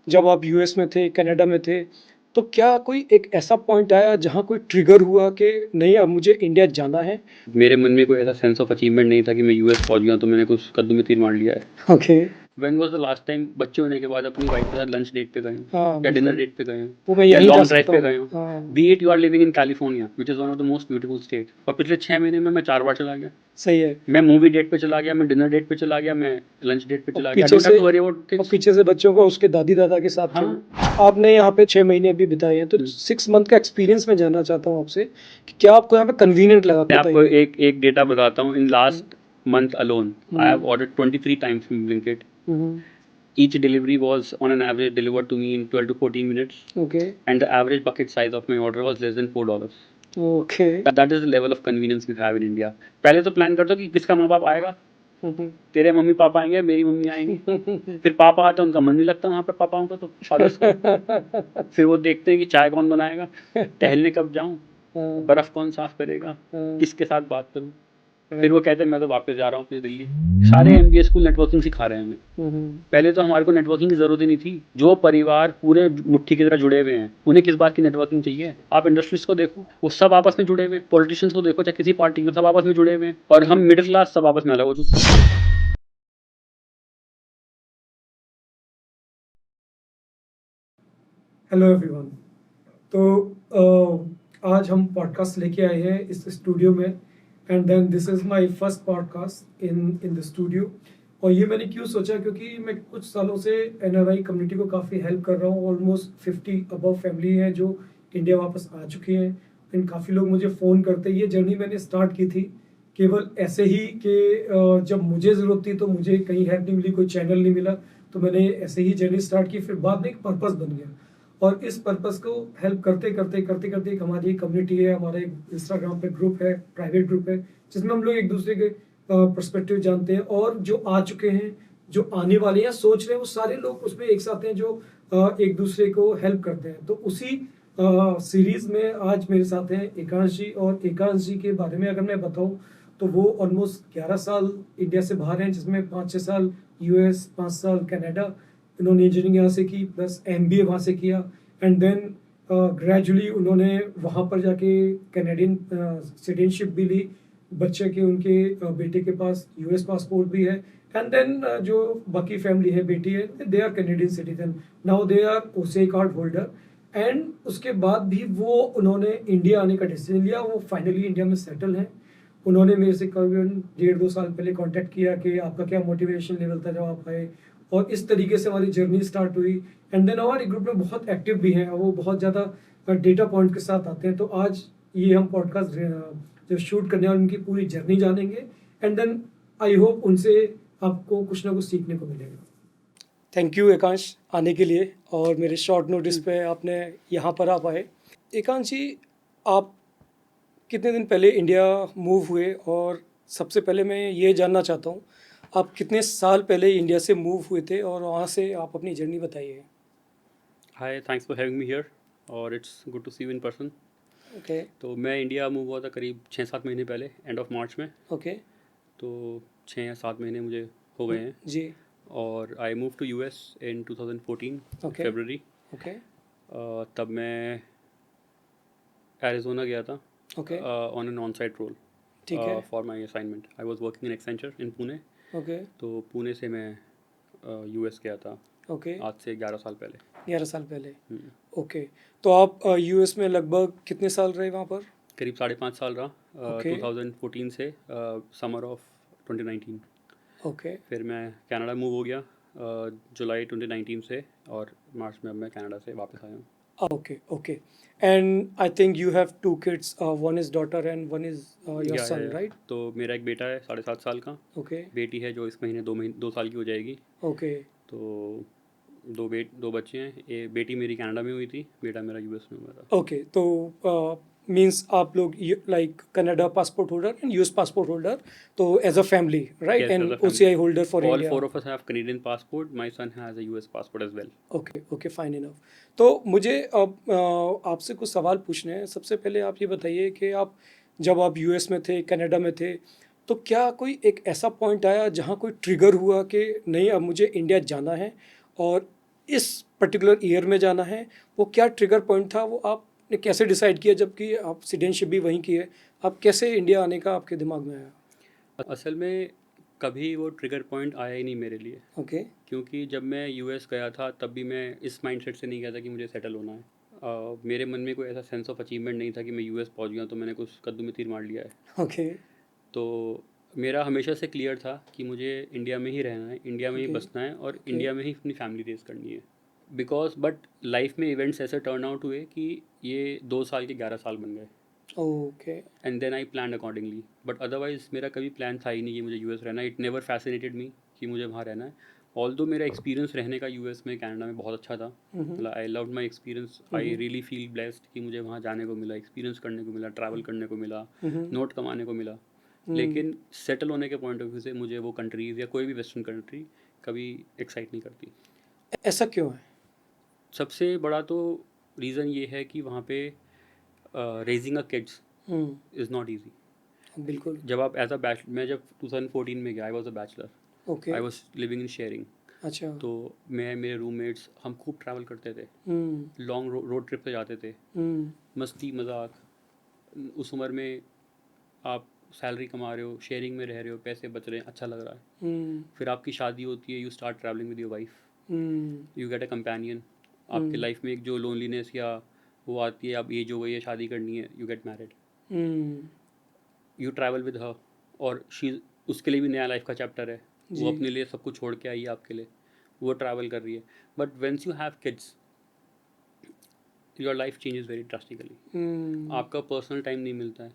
जब आप यूएस में थे, कनाडा में थे, तो क्या कोई एक ऐसा पॉइंट आया जहाँ कोई ट्रिगर हुआ कि नहीं अब मुझे इंडिया जाना है? मेरे मन में कोई ऐसा सेंस ऑफ अचीवमेंट नहीं था कि मैं यूएस पहुंच गया तो मैंने कुछ कद्दू में तीर मार लिया है। Okay. When was the last time बच्चे होने के बाद अपनी वाइफ के साथ लंच डेट पे गए हो हाँ, या डिनर बिल्कुल। डेट पे गए हो वो मैं या यहीं जा लॉन्ग ड्राइव सकता पे हूँ। गए हो? हाँ, be it you are living in California which is one of the most beautiful state, और पिछले 6 महीने में मैं 4 बार चला गया। सही है। मैं मूवी डेट पे चला गया, मैं डिनर डेट पे चला गया, मैं लंच डेट पे और चला गया। आई पीछे डोंट हैव से टू वरी अबाउट और थिंग्स। पीछे से बच्चों को उसके दादी-दादा के साथ थे हाँ। वो। आपने यहाँ पे 6 महीने अभी बिताए हैं, तो 6 मंथ का एक्सपीरियंस मैं जानना चाहता हूँ आपसे कि क्या आपको यहाँ पे कन्वीनिएंट लगा? मैं आपको बताइए। एक डेटा बताता हूँ। इन हुँ, लास्ट month alone, I have uh, ordered 23 times from Blinkit. Uh, Each delivery was on an average delivered to me in 12 to 14 minutes, okay, and the average bucket size of my order was less than $4. Okay. That is the level of convenience we have in India. पहले तो plan करता कि किसका माँ बाप आएगा, हुँ, हुँ। तेरे mummy papa आएंगे, मेरी मम्मी आएंगी। फिर पापा आते हैं, उनका मन नहीं लगता वहाँ पे पापाओं का, तो फादर्स का। फिर वो देखते हैं कि चाय कौन बनाएगा, टहलने कब जाऊँ, हाँ, बर्फ कौन साफ करेगा, हाँ, किसके साथ बात करूँ। फिर वो कहते हैं मैं तो वापस जा रहा हूँ अपनी दिल्ली। सारे एमबीए स्कूल नेटवर्किंग सिखा रहे हैं हमें। हुँ, हुँ। पहले तो हमारे को नेटवर्किंग की जरूरत ही नहीं थी। जो परिवार पूरे मुट्ठी की तरह जुड़े हुए हैं, उन्हें किस बात की नेटवर्किंग चाहिए? आप इंडस्ट्रीज को देखो, वो सब आपस में जुड़े हुए हैं। पॉलिटिशियंस को देखो, चाहे किसी पार्टी को, सब आपस में जुड़े हुए हैं, और हम मिडिल क्लास सब आपस में अलग हो चुके हैं। Hello everyone. तो आज हम पॉडकास्ट लेके आए हैं इस स्टूडियो में, and then this is my first podcast in the studio. और ये मैंने क्यों सोचा, क्योंकि मैं कुछ सालों से एनआरआई कम्युनिटी को काफ़ी हेल्प कर रहा हूँ। ऑलमोस्ट 50 अबव फैमिली हैं जो इंडिया वापस आ चुकी हैं। एंड काफ़ी लोग मुझे फ़ोन करते हैं। ये जर्नी मैंने स्टार्ट की थी केवल ऐसे ही कि जब मुझे ज़रूरत थी तो मुझे कहीं हेल्प नहीं मिली, कोई चैनल नहीं मिला, तो मैंने ऐसे ही जर्नी स्टार्ट की। फिर बाद में एक पर्पस बन गया, और इस पर्पस को हेल्प करते करते करते करते एक हमारी एक कम्युनिटी है, हमारा एक इंस्टाग्राम पे ग्रुप है, प्राइवेट ग्रुप है, जिसमें हम लोग एक दूसरे के पर्सपेक्टिव जानते हैं। और जो आ चुके हैं, जो आने वाले हैं, सोच रहे हैं, वो सारे लोग उसमें एक साथ हैं जो एक दूसरे को हेल्प करते हैं। तो उसी सीरीज में आज मेरे साथ हैं एकांश जी। और एकांश जी के बारे में अगर मैं बताऊं तो वो ऑलमोस्ट 11 साल इंडिया से बाहर हैं, जिसमें 5-6 साल यूएस, 5 साल कनाडा। इन्होंने इंजीनियरिंग यहाँ से की, प्लस एमबीए वहाँ से किया। एंड देन ग्रेजुअली उन्होंने वहाँ पर जाके कैनेडियन सिटीजनशिप भी ली। बच्चे के उनके बेटे के पास यूएस पासपोर्ट भी है। एंड देन जो बाकी फैमिली है, बेटी है, they are Canadian citizen. Now they are OCI card holder. And उसके बाद भी वो उन्होंने इंडिया आने का डिसीजन लिया। वो फाइनली इंडिया में सेटल हैं। उन्होंने मेरे से करीबन 1.5-2 साल पहले कांटेक्ट किया कि आपका क्या मोटिवेशन लेवल था जब आप आए, और इस तरीके से हमारी जर्नी स्टार्ट हुई। एंड देन हमारे ग्रुप में बहुत एक्टिव भी हैं, वो बहुत ज़्यादा डेटा पॉइंट के साथ आते हैं। तो आज ये हम पॉडकास्ट जो शूट करने वाले उनकी पूरी जर्नी जानेंगे। एंड देन आई होप उनसे आपको कुछ ना कुछ सीखने को मिलेगा। थैंक यू एकांश आने के लिए, और मेरे शॉर्ट नोटिस पे आपने यहाँ पर आप आए। एकांश जी, आप कितने दिन पहले इंडिया मूव हुए? और सबसे पहले मैं ये जानना चाहता हूँ, आप कितने साल पहले इंडिया से मूव हुए थे, और वहाँ से आप अपनी जर्नी बताइए। Hi, thanks for having me here, और it's good to see you in person. Okay, तो मैं इंडिया मूव हुआ था करीब 6-7 महीने पहले, एंड ऑफ मार्च में। ओके, तो 6 या 7 महीने मुझे हो गए हैं। जी, और I move to US in 2014 okay, फरवरी। ओके, तब मैं एरिजोना गया था okay, on an on site role ठीक है, for my assignment. I was working in Accenture in Pune. Okay, तो पुणे से मैं यूएस गया था ओके, आज से 11 साल पहले। 11 साल पहले, हम्म, ओके। तो आप यूएस में लगभग कितने साल रहे वहाँ पर? करीब 5.5 साल रहा, ओके, 2014 से समर ऑफ 2019। ओके, फिर मैं कनाडा मूव हो गया जुलाई 2019 से, और मार्च में अब मैं कनाडा से वापस आया हूँ। Okay, okay. And I think you have 2 kids, one is daughter and one is your son, या राइट? तो मेरा एक बेटा है 7.5 साल का, ओके, बेटी है जो इस महीने 2 साल की हो जाएगी। ओके, तो दो बच्चे हैं। बेटी मेरी कनाडा में हुई थी, बेटा मेरा यूएस में हुआ था। ओके। तो मीन्स आप लोग like Canada passport holder and US passport holder, तो as a family, right? Yes, as and a family. OCI holder for All India. four of us have Canadian passport. My son has a US passport as well. Okay, okay, fine enough. तो मुझे अब आपसे कुछ सवाल पूछने हैं। सबसे पहले आप ये बताइए कि आप जब आप यूएस में थे, कनाडा में थे, तो क्या कोई एक ऐसा पॉइंट आया जहाँ कोई ट्रिगर हुआ कि नहीं अब मुझे इंडिया जाना है? और इस पर्टिकुलर ईयर में जाना है, वो क्या ट्रिगर पॉइंट था, वो आपने कैसे डिसाइड किया, जबकि आप सिटीजनशिप भी वहीं की है, आप कैसे इंडिया आने का आपके दिमाग में आया? असल में कभी वो ट्रिगर पॉइंट आया ही नहीं मेरे लिए, ओके। क्योंकि जब मैं यूएस गया था तब भी मैं इस माइंडसेट से नहीं गया था कि मुझे सेटल होना है। मेरे मन में कोई ऐसा सेंस ऑफ अचीवमेंट नहीं था कि मैं यूएस पहुंच गया तो मैंने कुछ कद्दू में तीर मार लिया है। ओके। तो मेरा हमेशा से क्लियर था कि मुझे इंडिया में ही रहना है, इंडिया में ही ओके। बसना है और ओके। इंडिया में ही अपनी फैमिली रेज करनी है। बिकॉज बट लाइफ में इवेंट्स ऐसे टर्न आउट हुए कि ये 2 साल के 11 साल बन गए, okay. And then I plan accordingly. But otherwise मेरा कभी प्लान था ही नहीं कि मुझे यूएस रहना है। इट नेवर फैसिनेटेड मी कि मुझे वहाँ रहना है। ऑल्दो मेरा एक्सपीरियंस रहने का यूएस में, कनाडा में बहुत अच्छा था। मतलब I love my experience, I really feel blessed कि मुझे वहाँ जाने को मिला, एक्सपीरियंस करने को मिला, ट्रैवल करने को मिला, नोट कमाने को मिला। लेकिन सेटल होने के पॉइंट ऑफ व्यू से मुझे वो कंट्रीज़ या कोई भी वेस्टर्न कंट्री कभी एक्साइट नहीं करती। ऐसा क्यों है? सबसे बड़ा तो रीज़न ये है कि वहाँ पे raising a kids is not easy. बिल्कुल। जब आप एज अ बैच मैं जब 2014 में गया, I was a bachelor, okay. I was living in sharing. अच्छा। तो मैं, मेरे रूममेट्स, हम खूब ट्रैवल करते थे, हम्म। लॉन्ग रोड ट्रिप पे जाते थे, हम्म। मस्ती मजाक। उस उम्र में आप सैलरी कमा रहे हो, शेयरिंग में रह रहे हो, पैसे बच रहे हैं, अच्छा लग रहा है। हम्म। फिर आपकी शादी होती है, you start travelling with your wife, hmm. You get a companion. आपके लाइफ में एक जो लोनलीनेस या वो आती है, अब एज हो गई है, शादी करनी है, you get married, hmm. You travel with her. और शी, उसके लिए भी नया लाइफ का चैप्टर है, वो जी। अपने लिए सब कुछ छोड़ के आई है आपके लिए, वो ट्रैवल कर रही है। But once you have kids, your life changes very drastically. Hmm. आपका पर्सनल टाइम नहीं मिलता है,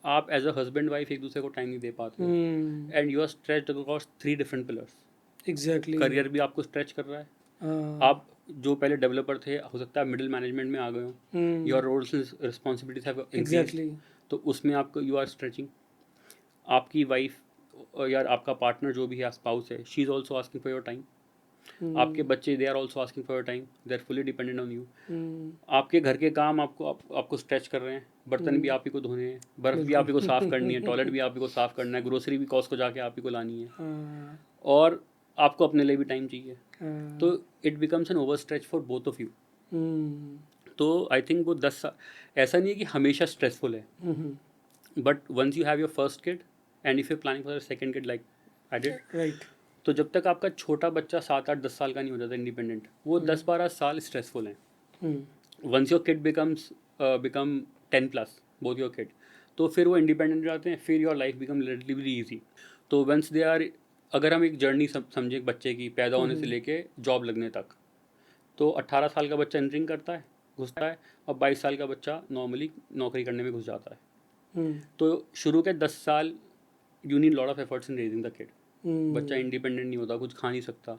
आप एज अ हस्बैंड वाइफ एक दूसरे को टाइम नहीं दे पाते हो, hmm. And you are stretched across 3 different pillars. Exactly. Career भी आपको स्ट्रेच कर रहा है, हाँ। आप जो पहले डेवलपर थे हो सकता है मिडिल मैनेजमेंट में आ गए हो, your roles responsibilities have increase, exactly. तो उसमें आपको यू आर स्ट्रेचिंग। आपकी वाइफ यार आपका पार्टनर जो भी है, स्पाउस है, she is also asking for your time. आपके बच्चे, they are also asking for your time, they are fully dependent on you. आपके घर के काम आपको स्ट्रेच कर रहे हैं, बर्तन भी आप ही को धोने हैं, बर्फ़ भी आप ही को साफ़ करनी है, टॉयलेट भी आप ही को साफ़ करना है, ग्रोसरी भी कॉस्ट को जाके आप ही को लानी है, हाँ। और आपको अपने लिए भी टाइम चाहिए। हाँ। तो it becomes an over stretch for both of you. Hmm. तो आई थिंक वो 10 साल, ऐसा नहीं है कि हमेशा स्ट्रेसफुल है, but once you have your first kid and if you planning for second kid like I did, right. तो जब तक आपका छोटा बच्चा 7 8 10 साल का नहीं हो जाता इंडिपेंडेंट, वो 10 12 साल स्ट्रेसफुल हैं। Once your kid become 10+, both your kid, तो फिर वो इंडिपेंडेंट हो जाते हैं, फिर your life become relatively easy. तो वंस दे आर, अगर हम एक जर्नी समझे एक बच्चे की पैदा होने से लेके जॉब लगने तक, तो 18 साल का बच्चा एंटरिंग करता है, घुसता है, और 22 साल का बच्चा नॉर्मली नौकरी करने में घुस जाता है। तो शुरू के 10 साल you need lot of efforts in raising the kid. बच्चा इंडिपेंडेंट नहीं होता, कुछ खा नहीं सकता।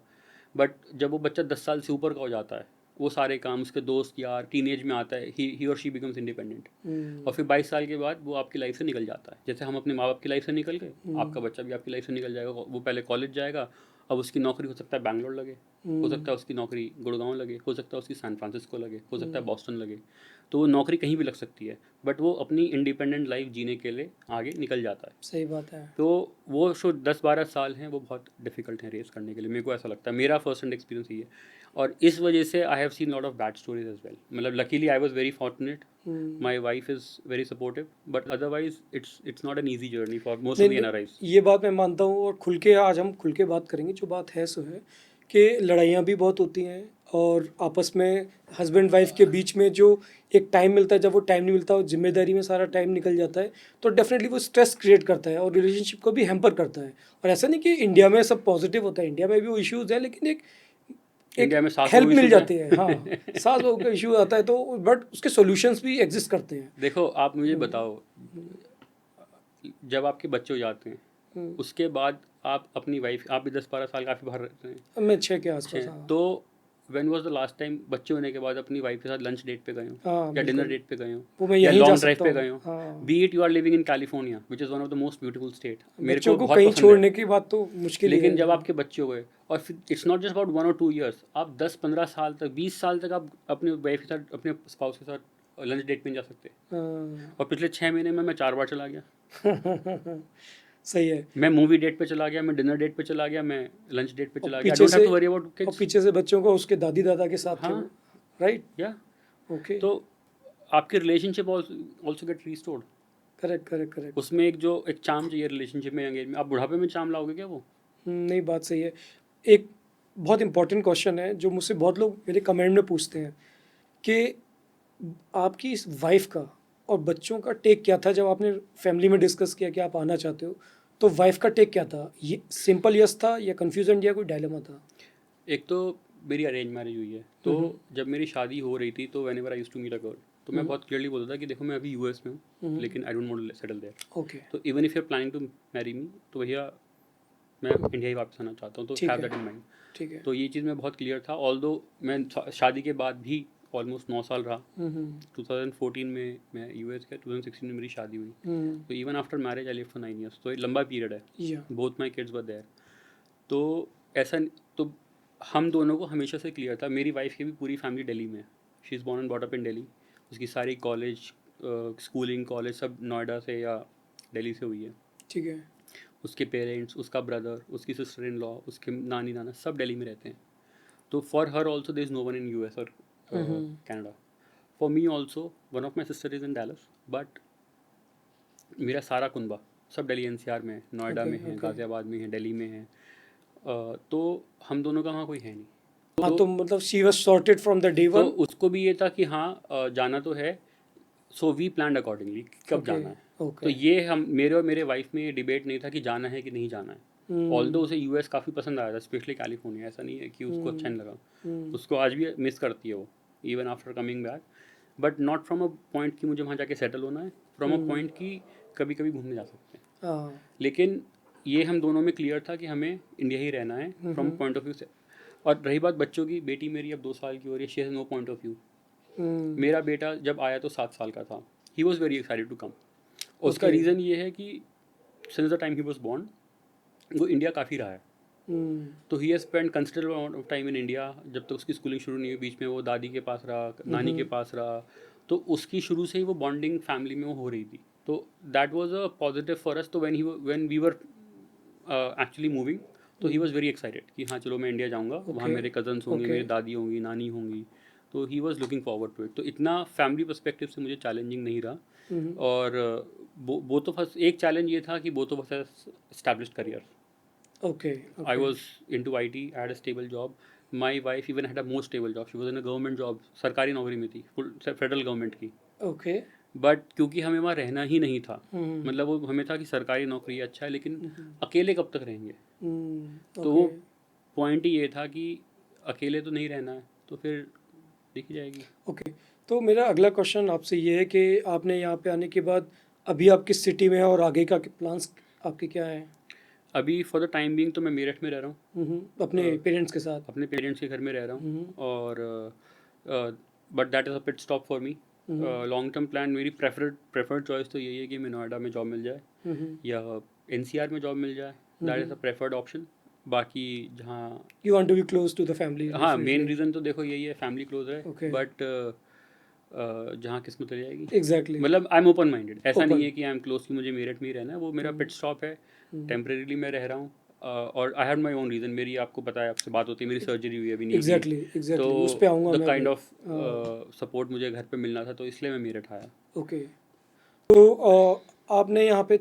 बट जब वो बच्चा 10 साल से ऊपर का हो जाता है, वो सारे काम, उसके दोस्त यार, टीनेज में आता है, ही और शी बिकम्स इंडिपेंडेंट। और फिर 22 साल के बाद वो आपकी लाइफ से निकल जाता है, जैसे हम अपने माँ बाप की लाइफ से निकल गए, आपका बच्चा भी आपकी लाइफ से निकल जाएगा। वो पहले कॉलेज जाएगा, अब उसकी नौकरी हो सकता है बैंगलोर लगे, हो सकता है उसकी नौकरी गुड़गांव लगे, हो सकता है उसकी सैन फ्रांसिस्को लगे, हो सकता है बॉस्टन लगे। तो वो नौकरी कहीं भी लग सकती है, बट वो अपनी इंडिपेंडेंट लाइफ जीने के लिए आगे निकल जाता है। सही बात है। तो वो जो 10 12 साल हैं वो बहुत डिफिकल्ट हैं रेस करने के लिए, मेरे को ऐसा लगता है, मेरा फर्स्ट हैंड एक्सपीरियंस ये है। और इस वजह से I have seen lot of bad stories as well. मतलब luckily I was very fortunate, my wife is very supportive, but otherwise it's not an easy journey for most of the नहीं, NRIs. ये बात मैं मानता हूँ, और खुल के आज हम खुल के बात करेंगे। जो बात है सो है कि लड़ाइयाँ भी बहुत होती हैं, और आपस में हस्बैंड वाइफ के बीच में जो एक टाइम मिलता है, जब वो टाइम नहीं मिलता, वो जिम्मेदारी में सारा टाइम निकल जाता है, तो डेफिनेटली वो स्ट्रेस क्रिएट करता है और रिलेशनशिप को भी हैम्पर करता है। और ऐसा नहीं कि इंडिया में सब पॉजिटिव होता है, इंडिया में भी वो इश्यूज़ हैं, लेकिन एक इंडिया में एक सास हेल्प बहू मिल issues जाती है। हाँ, सास बहू का इशू आता है तो, बट उसके सॉल्यूशंस भी एग्जिस्ट करते हैं। देखो आप मुझे बताओ, जब आपके बच्चे हो जाते हैं उसके बाद आप अपनी वाइफ, आप भी 10 12 साल काफ़ी बाहर रहते हैं, मैं 6 के आसपास। 6, हाँ। तो when was the last time बच्चे होने के बाद अपनी वाइफ के साथ लंच डेट पे गए हो, हाँ, या डिनर बिल्कुल। डेट पे गए हो, वो मैं या यहीं जा लॉन्ग ड्राइव सकता पे हूँ। गए हो? हाँ। Be it you are living in California which is one of the most beautiful state, मेरे बच्चों को को बहुत कहीं पसंद है। छोड़ने की बात तो मुश्किल ही लेकिन है। जब आपके बच्चे हो गए, और फिर it's not just about 1 or 2 years, आप 10 15 साल तक, 20 साल तक आप अपने वाइफ के साथ, अपने स्पाउस के साथ लंच डेट पे नहीं जा सकते। हाँ। और पिछले 6 महीने में मैं 4 बार चला गया। सही है। मैं मूवी डेट पे चला गया, मैं डिनर डेट पे चला गया, मैं लंच डेट पे और चला गया, आई पीछे डोंट हैव से टू वरी अबाउट और किड्स। पीछे से बच्चों को उसके दादी दादा के साथ थे हाँ। वो, राइट? या ओके, तो आपकी relationship also get restored. Correct correct correct. उसमें एक चार्म चाहिए रिलेशनशिप में, एंगेज में। आप बुढ़ापे में चार्म लाओगे क्या वो? नहीं, बात सही है। एक बहुत इंपॉर्टेंट क्वेश्चन है जो मुझसे बहुत लोग मेरे कमेंट में पूछते हैं कि आपकी इस वाइफ का और बच्चों का टेक क्या था जब आपने फैमिली में डिस्कस किया कि आप आना चाहते हो, तो वाइफ का टेक क्या था? ये सिंपल यस था या कंफ्यूजन या कोई डायलेमा था? एक तो मेरी अरेंज मैरिज हुई है, तो जब मेरी शादी हो रही थी तो whenever I used to meet a girl, तो मैं बहुत क्लियरली बोलता था कि देखो मैं अभी यूएस में हूँ, लेकिन I don't want to settle there. Okay, तो even if you are planning to marry me, तो भैया मैं इंडिया ही वापस आना चाहता हूँ, तो ठीक हैव है। That in mind. ठीक है। तो ये चीज़ मैं बहुत क्लियर था। ऑल्दो मैं शादी के बाद भी ऑलमोस्ट 9 साल रहा। 2014 में मैं यूएस गया, 2016 में मेरी शादी हुई। तो even after marriage I live for 9 years, तो ये लंबा पीरियड है। Yeah both my kids were there. तो ऐसा तो हम दोनों को हमेशा से क्लियर था। मेरी वाइफ की भी पूरी फैमिली दिल्ली में है। She is born and bought up in Delhi. उसकी सारी कॉलेज, स्कूलिंग, कॉलेज सब नोएडा से या दिल्ली से हुई है। ठीक है। उसके पेरेंट्स, उसका ब्रदर, उसकी सिस्टर इन लॉ, उसके नानी नाना सब दिल्ली में रहते हैं। तो for her also there is no one in US और Canada. For me also one of my sister is in Dallas, but मेरा सारा कुनबा सब दिल्ली एनसीआर में है, नोएडा Okay, में है, okay. गाज़ियाबाद में है, दिल्ली में है। तो हम दोनों का वहाँ कोई है नहीं। हाँ, तो मतलब she was sorted from the day तो वन। उसको भी ये था कि हाँ जाना तो है। सो वी प्लान अकॉर्डिंगली कब ओके, जाना है। तो ओके। ये हम मेरे और मेरे वाइफ में ये डिबेट नहीं था कि जाना है कि नहीं जाना है। ऑल्दो उसे यूएस काफ़ी पसंद आया था, स्पेशली कैलिफोर्निया। ऐसा नहीं है कि उसको अच्छा नहीं लगा, उसको आज भी मिस करती है वो, even after coming back. But not from a point कि मुझे वहाँ जाके सेटल होना है, फ्रॉम अ पॉइंट कि कभी कभी घूमने जा सकते हैं। हाँ। लेकिन ये हम दोनों में क्लियर था कि हमें इंडिया ही रहना है फ्रॉम पॉइंट ऑफ व्यू से। और रही बात बच्चों की, बेटी मेरी अब 2 साल की हो रही है, she has no point of view. मेरा बेटा जब आया तो 7 साल का था। He was very excited to come. उसका Okay. रीज़न ये है कि since the time he was born वो इंडिया काफ़ी रहा है। तो he has spend considerable amount of time in India. जब तक उसकी स्कूलिंग शुरू नहीं हुई, बीच में वो दादी के पास रहा, नानी के पास रहा। तो उसकी शुरू से ही वो बॉन्डिंग फैमिली में वो हो रही थी। तो that was a positive for us. तो when we were actually moving, तो ही वॉज वेरी एक्साइटेड कि हाँ चलो मैं इंडिया जाऊँगा, वहाँ Okay. मेरे कजन्स होंगे, Okay. मेरी दादी होंगी, नानी होंगी। तो he was looking forward to it. तो इतना फैमिली पर्सपेक्टिव से मुझे चैलेंजिंग नहीं रहा। और बोथ ऑफ अस, एक चैलेंज ये था कि both of us established career. Okay, I okay. was into IT, I had a stable job. My wife even had a more stable job. She was in a government job, सरकारी नौकरी में थी, full federal government की। Okay. But क्योंकि हमें वहाँ रहना ही नहीं था, हम्म, मतलब वो हमें था कि सरकारी नौकरी अच्छा है, लेकिन अकेले कब तक रहेंगे। तो वो Okay. पॉइंट ही ये था कि अकेले तो नहीं रहना है, तो फिर देखी जाएगी। ओके, तो मेरा अगला क्वेश्चन आपसे ये है कि आपने यहाँ पे आने के बाद अभी आप किस सिटी में हैं और आगे का प्लान्स आपके क्या हैं? अभी फॉर द टाइम बीइंग तो मैं मेरठ में रह रहा हूँ, अपने पेरेंट्स के साथ। अपने पेरेंट्स के घर में रह रहा हूँ। और but that is a pit stop for me. Long term plan, मेरी प्रेफर्ड चॉइस तो यही है कि मैं नोएडा में जॉब मिल जाए या एनसीआर में जॉब मिल जाए। That is a preferred option. बाकी जहाँ, you want to be close to the family हाँ मेन डेफिनेटली। रीज़न तो देखो यही है, फैमिली क्लोज है। Okay. बट जहाँ किस्मत चली जाएगी। एग्जैक्टली। मतलब आई एम ओपन माइंडेड, ऐसा Open. नहीं है कि आई एम क्लोज कि मुझे मेरठ में ही रहना है। वो मेरा पिट स्टॉप है, टेम्परेरीली मैं रह रहा हूँ। और I have my own reason. मेरी, आपको पता है, आपसे बात होती है, मेरी सर्जरी हुई है अभी नी की। एग्जैक्टली तो एग्जैक्टली, उस पे आऊँगा द मैं काइंड भी। ऑफ सपोर्ट मुझे घर पे मिलना था, तो इसलिए मैं मेरठ आया। ओके, तो आपने यहाँ पे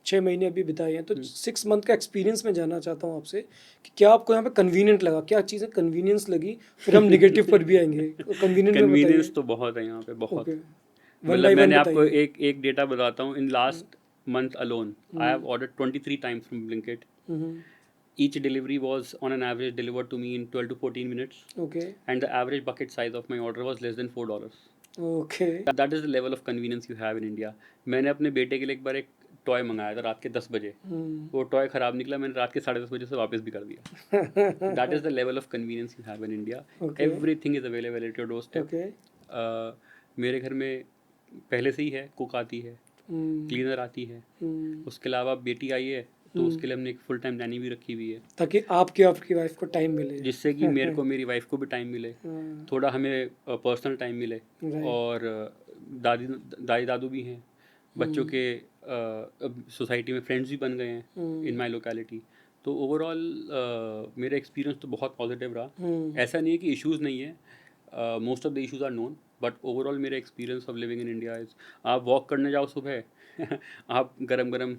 6 महीने अभी बिताए हैं, तो 6 मंथ का एक्सपीरियंस मैं जानना चाहता हूँ आपसे कि क्या आपको यहाँ पे कन्वीनियंट लगा, क्या चीज़ें कन्वीनियंस लगी, फिर हम निगेटिव पर भी आएंगे। कन्वीनियंट में बताइए। कन्वीनियंस तो बहुत है यहाँ पे, बहुत। ओके, वन मतलब बाय वन मैंने आपको बताइए। एक डेटा बताता हूँ। In last month alone I have ordered 23 times from Blinkit. Each delivery was on an average delivered to me in 12 to 14 minutes, okay and the average bucket size of my order was less than $4. Okay. That is the level of convenience you have in India. मैंने अपने बेटे के लिए एक बार एक toy मंगाया था रात के 10 बजे। वो टॉय ख़राब निकला, मैंने रात के 10:30 बजे से वापस भी कर दिया। That is the level of convenience you have in India. Okay. Everything is available at your door step. Okay. मेरे घर में पहले से ही है, कुक आती है, क्लीनर आती है। उसके अलावा बेटी आई है, तो उसके लिए हमने एक फुल टाइम नैनी भी रखी हुई है, ताकि आपकी वाइफ को टाइम मिले। जिससे कि मेरे को, मेरी वाइफ को भी टाइम मिले, थोड़ा हमें पर्सनल टाइम मिले। Right. और दादी दादी दादू भी हैं, बच्चों के सोसाइटी में फ्रेंड्स भी बन गए हैं इन माई लोकेलिटी। तो ओवरऑल मेरा एक्सपीरियंस तो बहुत पॉजिटिव रहा। ऐसा नहीं है कि इश्यूज़ नहीं है, most of the issues are known, but overall मेरा experience of living in India is, आप वॉक करने जाओ सुबह आप गरम गरम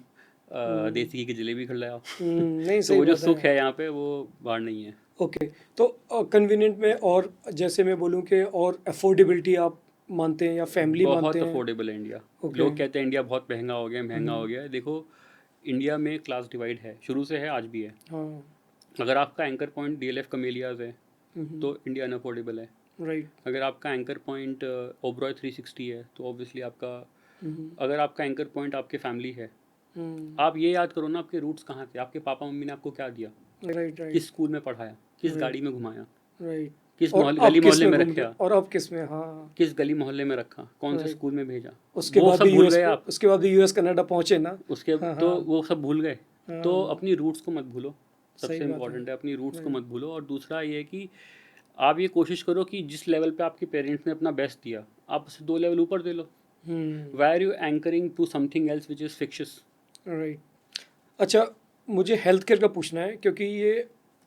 देसी घी की जलेबी खा ले आओ नहीं, तो सही वो जो बात सुख है यहाँ पे वो बाहर नहीं है। ओके, तो कन्वीनियंट में, और जैसे मैं बोलूँ कि और अफोर्डेबिलिटी आप मानते हैं या फैमिली बहुत मानते हैं? अफोर्डेबल है इंडिया। Okay. लोग कहते हैं इंडिया बहुत महंगा हो गया, महंगा हो गया है। देखो, इंडिया में क्लास डिवाइड है, शुरू से है, आज भी है। हाँ। अगर आपका एंकर पॉइंट DLF कमेलियाज है तो इंडिया अनअफोर्डेबल है। राइट। अगर आपका एंकर पॉइंट ओबरॉय 360 है तो ऑब्वियसली आपका, अगर आपका एंकर पॉइंट आपके फैमिली है, आप ये याद करो ना, आपके रूट्स कहाँ थे, आपके पापा मम्मी ने आपको क्या दिया, राइट राइट किस स्कूल में पढ़ाया, किस गाड़ी में घुमाया, राइट। किस और गली अब किस मोहल्ले में में घूम रखा, रहे, और अब किस में? हाँ। किस गली मोहल्ले में रखा, कौन से Right. स्कूल में भेजा, उसके वो बाद सब भी भूल यूएस गए आप। उसके बाद भी यूएस कनाडा पहुंचे ना। उसके हाँ, तो हाँ। वो सब भूल गए। तो हाँ। अपनी रूट्स को मत भूलो, सही सबसे बात इम्पोर्टेंट है अपनी रूट्स को Right. मत भूलो। और दूसरा ये है कि आप ये कोशिश करो कि जिस लेवल पे आपके पेरेंट्स ने अपना बेस्ट दिया, आप उससे 2 लेवल ऊपर दे लो। Why are you anchoring to something else which is fictious? Right. अच्छा, मुझे हेल्थ केयर का पूछना है, क्योंकि ये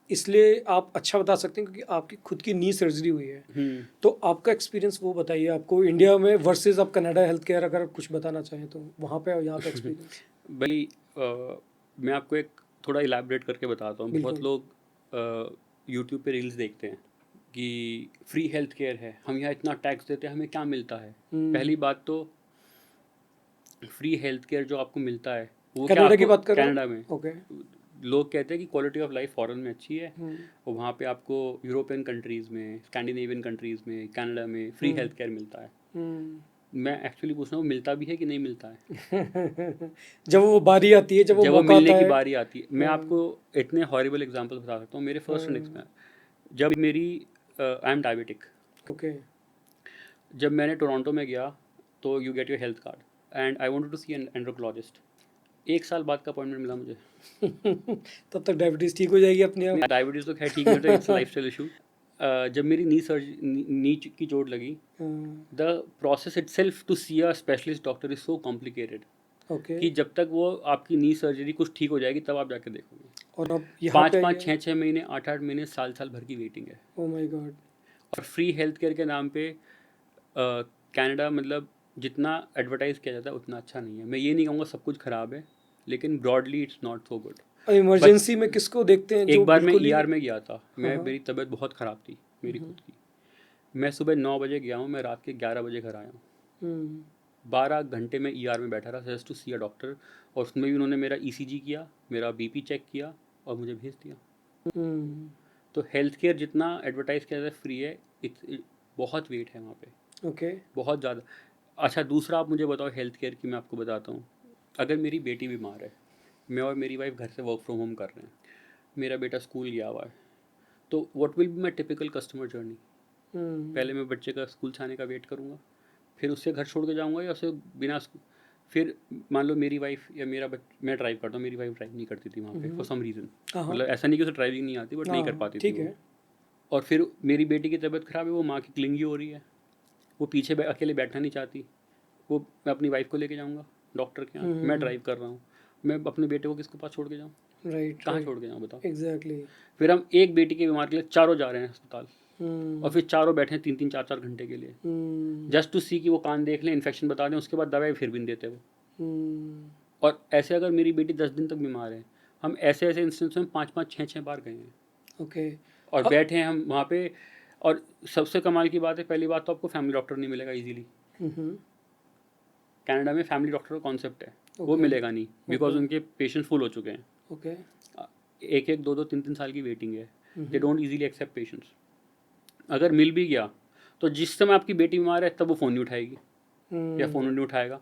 इसलिए आप अच्छा बता सकते हैं क्योंकि आपकी खुद की नी सर्जरी हुई है। तो आपका एक्सपीरियंस वो बताइए, आपको इंडिया में वर्सेस आप कनाडा हेल्थ केयर, अगर आप कुछ बताना चाहें तो वहाँ पे और यहाँ पे एक्सपीरियंस। भाई मैं आपको एक थोड़ा इलैबोरेट करके बताता हूँ। बहुत बिल्कुल। लोग यूट्यूब पे रील्स देखते हैं कि फ्री हेल्थ केयर है, हम यहाँ इतना टैक्स देते हैं, हमें क्या मिलता है। पहली बात तो फ्री हेल्थ केयर जो आपको मिलता है वो क्या कनाडा की आपको, बात कर रहे हो? कनाडा में ओके। लोग कहते हैं कि क्वालिटी ऑफ लाइफ फॉरेन में अच्छी है, और वहाँ पे आपको यूरोपियन कंट्रीज़ में, स्कैंडिनेवियन कंट्रीज़ में, कनाडा में फ्री हेल्थ केयर मिलता है। मैं एक्चुअली पूछ रहा हूँ मिलता भी है कि नहीं मिलता है। जब वो बारी आती है, जब वो मौका मिलने आता की है। बारी आती है, मैं आपको इतने हॉरिबल एग्जांपल बता सकता हूँ। मेरे फर्स्ट हैंड जब मेरी आई एम डायबिटिक, ओके। जब मैंने टोरंटो में गया तो you get your health card and I wanted to see an endocrinologist. 1 साल बाद का अपॉइंटमेंट मिला मुझे। तब तक डायबिटीज ठीक हो जाएगी अपने आप। डायबिटीज़ तो खैर ठीक नहीं होता, इट्स लाइफस्टाइल इशू। जब मेरी नी की चोट लगी, the process itself to see a specialist doctor is so complicated okay. कि जब तक वो आपकी नी सर्जरी कुछ ठीक हो जाएगी तब आप जाके देखोगे। और अब यहाँ पे 5-5, 6-6 महीने, 8-8 महीने, साल भर की वेटिंग है। Oh my God. और फ्री हेल्थ केयर के नाम पे कनाडा, मतलब जितना एडवर्टाइज किया जाता है उतना अच्छा नहीं है। मैं ये नहीं कहूँगा सब कुछ ख़राब है, लेकिन broadly it's not so good. Emergency में किसको देखते हैं? एक बार मैं बिल्कुल ही- ER में गया था, मेरी तबीयत बहुत ख़राब थी, मेरी खुद की। मैं सुबह 9 बजे गया हूँ, मैं रात के 11 बजे घर आया हूँ। 12 घंटे में ER में बैठा रहा just to see a doctor, और उसमें भी उन्होंने मेरा ECG किया, मेरा BP चेक किया और मुझे भेज दिया। तो हेल्थ केयर जितना एडवर्टाइज किया जाता है फ्री है, बहुत वेट है वहाँ पे, ओके। बहुत ज़्यादा। अच्छा, दूसरा आप मुझे बताओ हेल्थ केयर की, मैं आपको बताता हूँ। अगर मेरी बेटी बीमार है, मैं और मेरी वाइफ घर से वर्क फ्रॉम होम कर रहे हैं, मेरा बेटा स्कूल गया हुआ है, तो what will be my typical customer journey? पहले मैं बच्चे का स्कूल से आने का वेट करूँगा, फिर उससे घर छोड़ के जाऊँगा, या उसे बिना फिर मान लो मेरी वाइफ या मैं ड्राइव करता हूँ, मेरी वाइफ ड्राइव नहीं करती थी वहाँ पे फॉर सम रीज़न। मतलब ऐसा नहीं कि उसे ड्राइविंग नहीं आती, बट नहीं कर पाती थी ठीक वो। है। और फिर मेरी बेटी की तबीयत ख़राब है, वो माँ की क्लिंगी हो रही है, वो पीछे अकेले बैठना नहीं चाहती, वो मैं अपनी वाइफ को लेके जाऊँगा डॉक्टर के यहाँ, मैं ड्राइव कर रहा हूँ, मैं अपने बेटे को किसके पास छोड़ के जाऊँ? राइट। कहाँ छोड़ के जाऊँ बताओ? एग्जैक्टली। फिर हम एक बेटी के बीमार के लिए चारों जा रहे हैं अस्पताल, और फिर चारों बैठे हैं 3-3, 4-4 घंटे के लिए, जस्ट टू सी कि वो कान देख लें, इन्फेक्शन बता दें, उसके बाद दवाई फिर भी नहीं देते वो। और ऐसे अगर मेरी बेटी 10 दिन तक बीमार है, हम ऐसे ऐसे इंस्टेंस में 5-5, 6-6 बार गए हैं। ओके। और बैठे हैं हम वहाँ पे। और सबसे कमाल की बात है, पहली बात तो आपको फैमिली डॉक्टर नहीं मिलेगा इजीली। कनाडा में फैमिली डॉक्टर का कॉन्सेप्ट है, वो मिलेगा नहीं, बिकॉज उनके पेशेंट फुल हो चुके हैं। ओके। 1-1, 2-2, 3-3 साल की वेटिंग है, they don't easily accept patients. अगर मिल भी गया तो जिस समय आपकी बेटी बीमार है तब वो फ़ोन नहीं उठाएगी, या फ़ोन नहीं उठाएगा,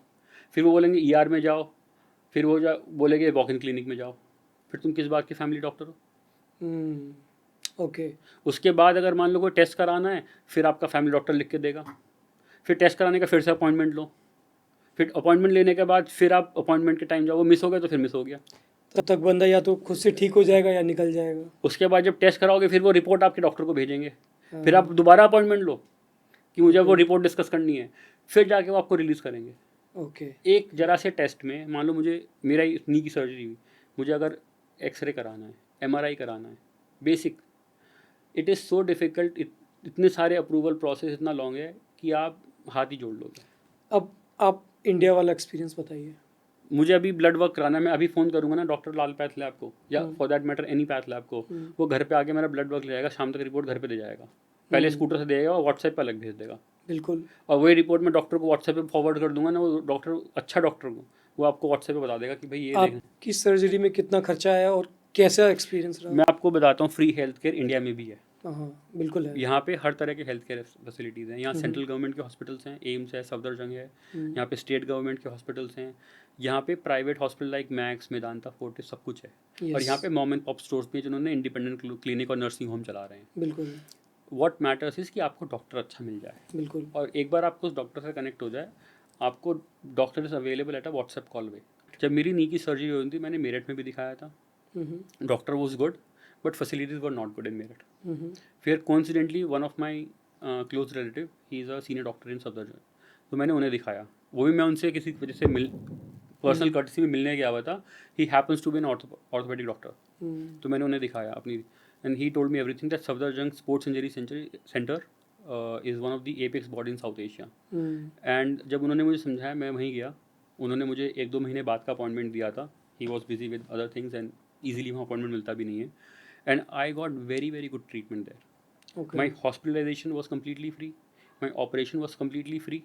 फिर वो बोलेंगे ER में जाओ, फिर वो बोलेंगे वॉक इन क्लिनिक में जाओ, फिर तुम किस बात के फैमिली डॉक्टर हो? ओके। उसके बाद अगर मान लो कोई टेस्ट कराना है, फिर आपका फैमिली डॉक्टर लिख के देगा, फिर टेस्ट कराने का फिर से अपॉइंटमेंट लो, फिर अपॉइंटमेंट लेने के बाद फिर आप अपॉइंटमेंट के टाइम जाओ, वो मिस हो गया तो फिर मिस हो गया। तब तक बंदा या तो खुद से ठीक हो जाएगा या निकल जाएगा। उसके बाद जब टेस्ट कराओगे फिर वो रिपोर्ट आपके डॉक्टर को भेजेंगे, फिर आप दोबारा अपॉइंटमेंट लो कि मुझे वो रिपोर्ट डिस्कस करनी है, फिर जाके वो आपको रिलीज़ करेंगे। ओके। एक जरा से टेस्ट में मान लो मुझे मेरा नी की सर्जरी हुई, मुझे अगर एक्सरे कराना है, एमआरआई कराना है, basic, it is so difficult, इतने सारे अप्रूवल प्रोसेस इतना लॉन्ग है कि आप हाथ ही जोड़ लोगे। अब आप इंडिया वाला एक्सपीरियंस बताइए। मुझे अभी ब्लड वर्क कराना है, मैं अभी फ़ोन करूंगा ना डॉक्टर लाल पैथ लैब को या hmm. For that matter any path lab को, हम्म। वो घर पे आके मेरा ब्लड वर्क ले जाएगा, शाम तक रिपोर्ट घर पे दे जाएगा। पहले स्कूटर से देगा और व्हाट्सएप पे अलग भेज देगा, बिल्कुल। और वही रिपोर्ट मैं डॉक्टर को व्हाट्सएप पे फॉरवर्ड कर दूंगा ना, वो डॉक्टर, अच्छा डॉक्टर को, वो आपको व्हाट्सएप पे बता देगा कि भाई ये देखें। आपकी सर्जरी में कितना खर्चा आया और कैसा एक्सपीरियंस रहा? मैं आपको बताता हूँ, फ्री हेल्थ केयर इंडिया में भी है। हाँ, बिल्कुल है। यहाँ पे हर तरह के हेल्थ केयर फैसिलिटीज़ हैं। यहाँ हम्म। सेंट्रल गवर्नमेंट के हॉस्पिटल्स हैं, एम्स है, सफदरजंग है। हम्म। यहाँ पे स्टेट गवर्नमेंट के हॉस्पिटल्स हैं। यहाँ पे private hospital like max, Medanta, Fortis, सब कुछ है। और यहाँ पे मॉम एंड पॉप स्टोर्स भी हैं जिन्होंने इंडिपेंडेंट क्लिनिक और नर्सिंग होम चला रहे हैं। बिल्कुल व्हाट मैटर्स इज़ कि आपको डॉक्टर अच्छा मिल जाए, बिल्कुल। और एक बार आपको उस डॉक्टर से कनेक्ट हो जाए, आपको doctor is available at a WhatsApp call way. जब मेरी नी की सर्जरी हुई थी, मैंने मेरठ में भी दिखाया था। Hmm. Doctor was good, but facilities were not good in Meerut. Hmm. फिर coincidentally one of my close relative, he is a senior doctor in Safdarjung, तो मैंने उन्हें दिखाया। वो भी मैं उनसे किसी वजह से पर्सनल कर्टसी में मिलने गया हुआ था। He happens to be an orthopaedic doctor, तो मैंने उन्हें दिखाया अपनी, and he told me everything that Safdarjung sports injury centre is one of the apex body in South Asia. And जब उन्होंने मुझे समझाया, मैं वहीं गया। उन्होंने मुझे 1-2 महीने बाद का अपॉइंटमेंट दिया था। He was busy with other things and easily वहाँ अपॉइंटमेंट मिलता भी नहीं है। And I got very very good treatment there. Okay. My hospitalization was completely free, my operation was completely free,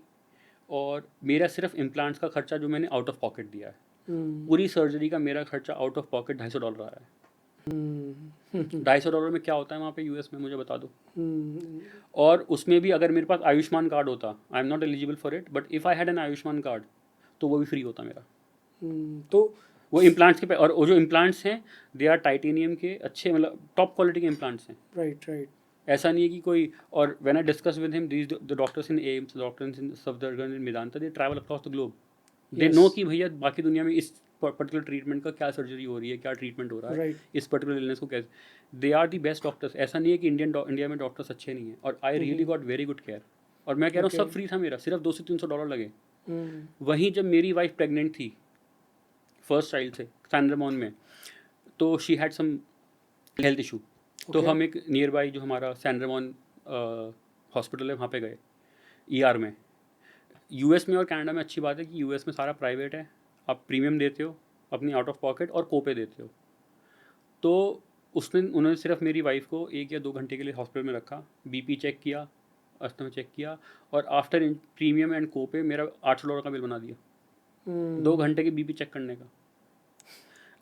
और मेरा सिर्फ इम्प्लांट्स का खर्चा जो मैंने आउट ऑफ पॉकेट दिया है, पूरी सर्जरी का मेरा खर्चा आउट ऑफ पॉकेट $250 आया है। $250 में क्या होता है वहाँ पे यूएस में, मुझे बता दो। और उसमें भी अगर मेरे पास आयुष्मान कार्ड होता, आई am not eligible for it, but if I had an Ayushman card, तो वो भी फ्री होता मेरा। तो वो इम्प्लांट्स के और वो जो इम्प्लांट्स हैं, दे आर टाइटेनियम के, अच्छे, मतलब टॉप क्वालिटी के इम्प्लांट्स हैं। राइट। ऐसा नहीं है कि कोई, और when I discuss with him, these the doctors in AIIMS, doctors in Safdarjung, in Medanta, they travel across the globe. They know कि भैया बाकी दुनिया में इस पर्टिकुलर ट्रीटमेंट का क्या सर्जरी हो रही है, क्या ट्रीटमेंट हो रहा है, राइट। इस पर्टिकुलर इलनेस को कैसे। They are the best doctors. ऐसा नहीं है कि इंडिया में डॉक्टर्स अच्छे नहीं हैं, और I really got very good care. और मैं कह रहा हूँ सब फ्री था मेरा, सिर्फ $200 से $300 लगे। वहीं जब मेरी वाइफ प्रेग्नेंट थी फर्स्ट चाइल्ड से सैंड्रमोन में, तो she had some health issue, तो हम एक नियर बाई जो हमारा सैंड्रमोन हॉस्पिटल है वहाँ पे गए, ईआर में। यूएस में और कनाडा में अच्छी बात है कि यूएस में सारा प्राइवेट है, आप प्रीमियम देते हो अपनी आउट ऑफ पॉकेट और कोपे देते हो। तो उन्होंने सिर्फ मेरी वाइफ को 1 या 2 घंटे के लिए हॉस्पिटल में रखा, बीपी चेक किया, अस्थमा चेक किया, और आफ्टर प्रीमियम एंड कोपे मेरा $800 का बिल बना दिया 2 घंटे के बीपी चेक करने का।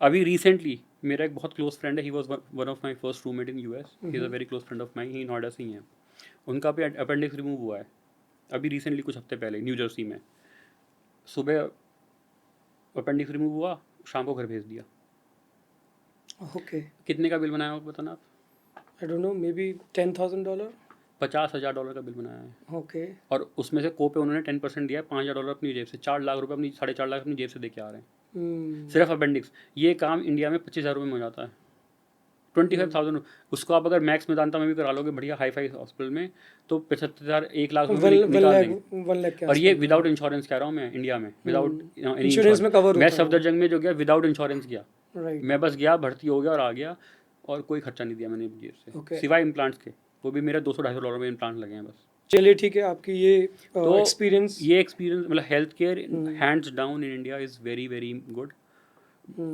अभी रिसेंटली मेरा एक बहुत क्लोज फ्रेंड है, he was one of my first roommate in US, he is a very close friend of my, he Noida से ही है। उनका भी अपेंडिक्स रिमूव हुआ है अभी रिसेंटली, कुछ हफ्ते पहले, न्यू जर्सी में। सुबह अपेंडिक्स रिमूव हुआ, शाम को घर भेज दिया। ओके। कितने का बिल बनाया होगा बताना आप? I don't know, may be $10,000। $50,000 का बिल बनाया है। ओके। और उसमें से कोपे उन्होंने 10% दिया है, $5,000 अपनी जेब से, 4 लाख रुपये अपनी, 4.5 लाख अपनी जेब से दे के आ रहे हैं सिर्फ अपेंडिक्स। ये काम इंडिया में 25,000 रुपये में हो जाता है, 25,000। उसको आप अगर मैक्स मेदांता में भी करा लोगे बढ़िया हाई फाई हॉस्पिटल में, तो 75,000 1 लाख रुपये निकाल देंगे। 1 लाख और ये विदाउट इंश्योरेंस कह रहा हूँ मैं, इंडिया में विदाउट एनी इंश्योरेंस में कवर मैं होता है। सफदरजंग में जो गया विदाउट इंश्योरेंस गया, राइट। मैं बस गया, भर्ती हो गया और आ गया, और कोई खर्चा नहीं दिया मैंने जेब से, Okay. सिवाय इम्प्लांट्स के। वो भी मेरा $200-250 में इम्प्लांट लगे हैं बस। चलिए ठीक है, आपकी ये तो एक्सपीरियंस, ये एक्सपीरियंस, मतलब health care hands down in India is very very good.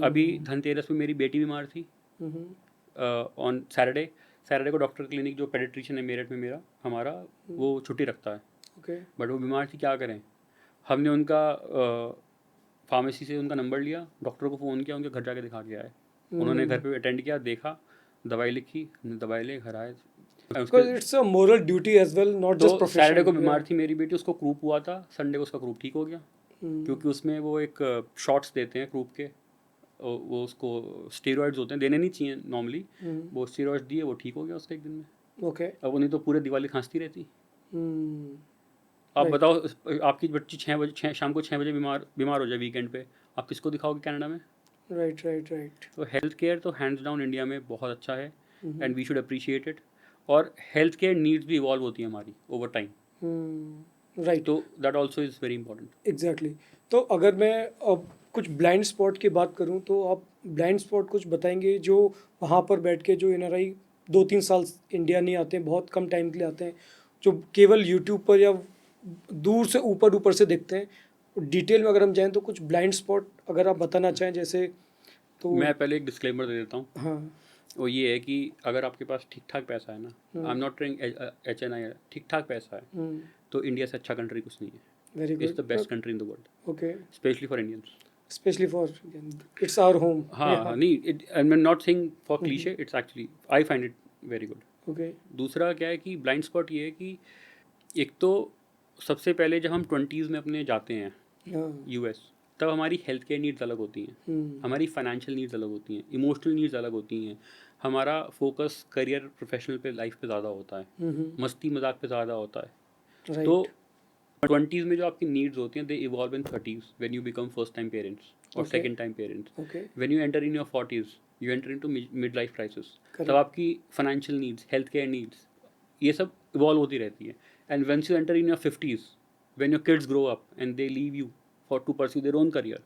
अभी धनतेरस में मेरी बेटी बीमार थी, ऑन सैटरडे को डॉक्टर क्लिनिक जो पेडिट्रिशियन है मेरठ में मेरा हमारा, वो छुट्टी रखता है, ओके। बट वो बीमार थी, क्या करें। हमने उनका फार्मेसी से उनका नंबर लिया, डॉक्टर को फ़ोन किया, उनके घर जाके दिखा के आए। उन्होंने घर पे अटेंड किया, देखा, दवाई लिखी, हमने दवाई ले घर आए। Because it's a moral duty as well, not just तो प्रोफेशन। सैटरडे को बीमार थी मेरी बेटी, उसको क्रूप हुआ था, संडे को उसका क्रूप ठीक हो गया, क्योंकि उसमें वो एक शॉट्स देते हैं क्रूप के, वो उसको स्टेरॉइड्स होते हैं, देने नहीं चाहिए नॉर्मली, वो स्टेरॉइड्स दिए, वो ठीक हो गया उसका 1 दिन में। ओके। अब उन्हें तो पूरे दिवाली खांसती रहती। आप बताओ, आपकी बच्ची 6 बजे शाम को 6 बजे बीमार हो जाए वीकेंड पे, आप किसको दिखाओगे कनाडा में? राइट। तो हेल्थ केयर तो हैंड्स डाउन इंडिया में बहुत अच्छा है, and we should appreciate it. और हेल्थ केयर नीड्स भी इवॉल्व होती है हमारी ओवर टाइम। राइट, तो that also is very important. Exactly. तो अगर मैं अब कुछ ब्लाइंड स्पॉट की बात करूं तो आप ब्लाइंड स्पॉट कुछ बताएंगे जो वहां पर बैठ के जो एनआरआई 2-3 साल इंडिया नहीं आते हैं, बहुत कम टाइम के लिए आते हैं, जो केवल यूट्यूब पर या दूर से ऊपर ऊपर से देखते हैं, डिटेल में अगर हम जाएं तो कुछ ब्लाइंड स्पॉट अगर आप बताना चाहें जैसे, तो मैं पहले एक डिस्क्लेमर दे देता हूँ, हाँ। वो ये है कि अगर आपके पास ठीक ठाक पैसा है ना, आई एम नॉट ट्राइंग HNI, ठीक ठाक पैसा है, तो इंडिया से अच्छा कंट्री कुछ नहीं है। Very it's the good. Best country in the world, okay, specially for Indians. Specially for it's our home. हाँ, नहीं, I am not saying for hmm. Cliche, it's actually I find it very good. Okay. दूसरा क्या है कि blind spot ये है कि एक तो सबसे पहले जब हम 20s में अपने जाते हैं हाँ। US, तब हमारी हेल्थ केयर नीड्स अलग होती हैं, हमारी फाइनेंशियल नीड्स अलग होती हैं, इमोशनल नीड्स अलग होती हैं, हमारा फोकस करियर प्रोफेशनल पे लाइफ पे ज़्यादा होता है, मस्ती मजाक पे ज़्यादा होता है। तो राइट। 20s में जो आपकी नीड्स होती हैं, they evolve in 30s when you become first time parents और Okay. Second time parents. Okay. When you enter in your 40s, you enter into mid life crisis. Correct. तब आपकी financial needs, health care needs, ये सब evolve होती रहती है। And once you enter in your 50s, when your kids grow up and they leave you for to pursue their own career,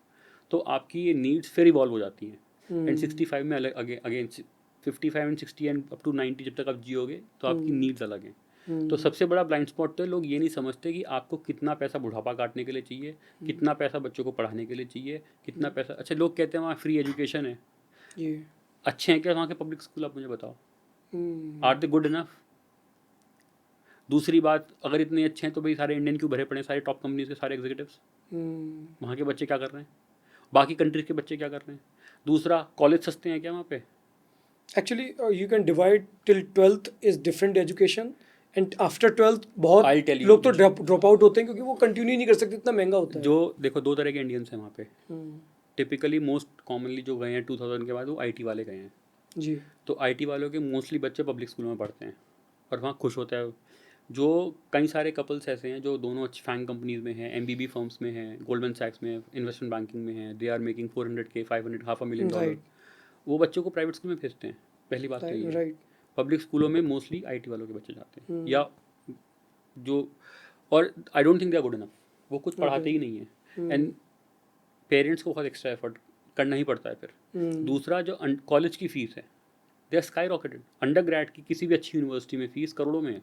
तो आपकी ये नीड्स फिर इवॉल्व हो जाती हैं। एंड 65 में अलग, again 55 and 60 and up to 90 जब तक आप जियोगे तो आपकी नीड्स अलग हैं। तो सबसे बड़ा ब्लाइंड स्पॉट तो है, लोग ये नहीं समझते कि आपको कितना पैसा बुढ़ापा काटने के लिए चाहिए, कितना पैसा बच्चों को पढ़ाने के लिए चाहिए, कितना पैसा। अच्छा, लोग कहते हैं वहाँ फ्री एजुकेशन है, ये अच्छे हैं क्या वहाँ के पब्लिक स्कूल? आप मुझे बताओ, आर दे गुड इनफ? दूसरी बात, अगर इतने अच्छे हैं तो भाई सारे इंडियन क्यों भरे पड़े हैं, सारी टॉप कंपनीज के सारे एग्जीक्यूटिव्स? वहाँ के बच्चे क्या कर रहे हैं, बाकी कंट्रीज के बच्चे क्या कर रहे हैं? दूसरा, कॉलेज सस्ते हैं क्या वहाँ पे? Actually you can divide till 12th is different education, and after 12th बहुत I'll tell you. लोग तो ड्रॉप आउट होते हैं क्योंकि वो कंटिन्यू नहीं कर सकते, इतना महंगा होता है। जो देखो, दो तरह के इंडियंस हैं वहाँ पे। हम्म, टिपिकली मोस्ट कॉमनली जो गए हैं 2000 के बाद, वो IT वाले गए हैं। जी। तो IT वालों के मोस्टली बच्चे पब्लिक स्कूल में पढ़ते हैं और वहाँ खुश होता है। जो कई सारे कपल्स ऐसे हैं जो दोनों अच्छी फैंग कंपनीज में हैं, MBB फर्म्स में हैं, गोल्डमैन सैक्स में, इन्वेस्टमेंट बैंकिंग में हैं, they are making 400K, 500, $500,000, right. वो बच्चों को प्राइवेट स्कूल में भेजते हैं। पहली बात तो ये है। राइट। पब्लिक स्कूलों में मोस्टली IT वालों के बच्चे जाते हैं, या जो, और I don't think they are good enough, वो कुछ पढ़ाते ही नहीं है। एंड पेरेंट्स को बहुत एक्स्ट्रा एफर्ट करना ही पड़ता है फिर। दूसरा, जो कॉलेज की फीस है, they are skyrocketed. Undergrad की किसी भी अच्छी यूनिवर्सिटी में फीस करोड़ों में है।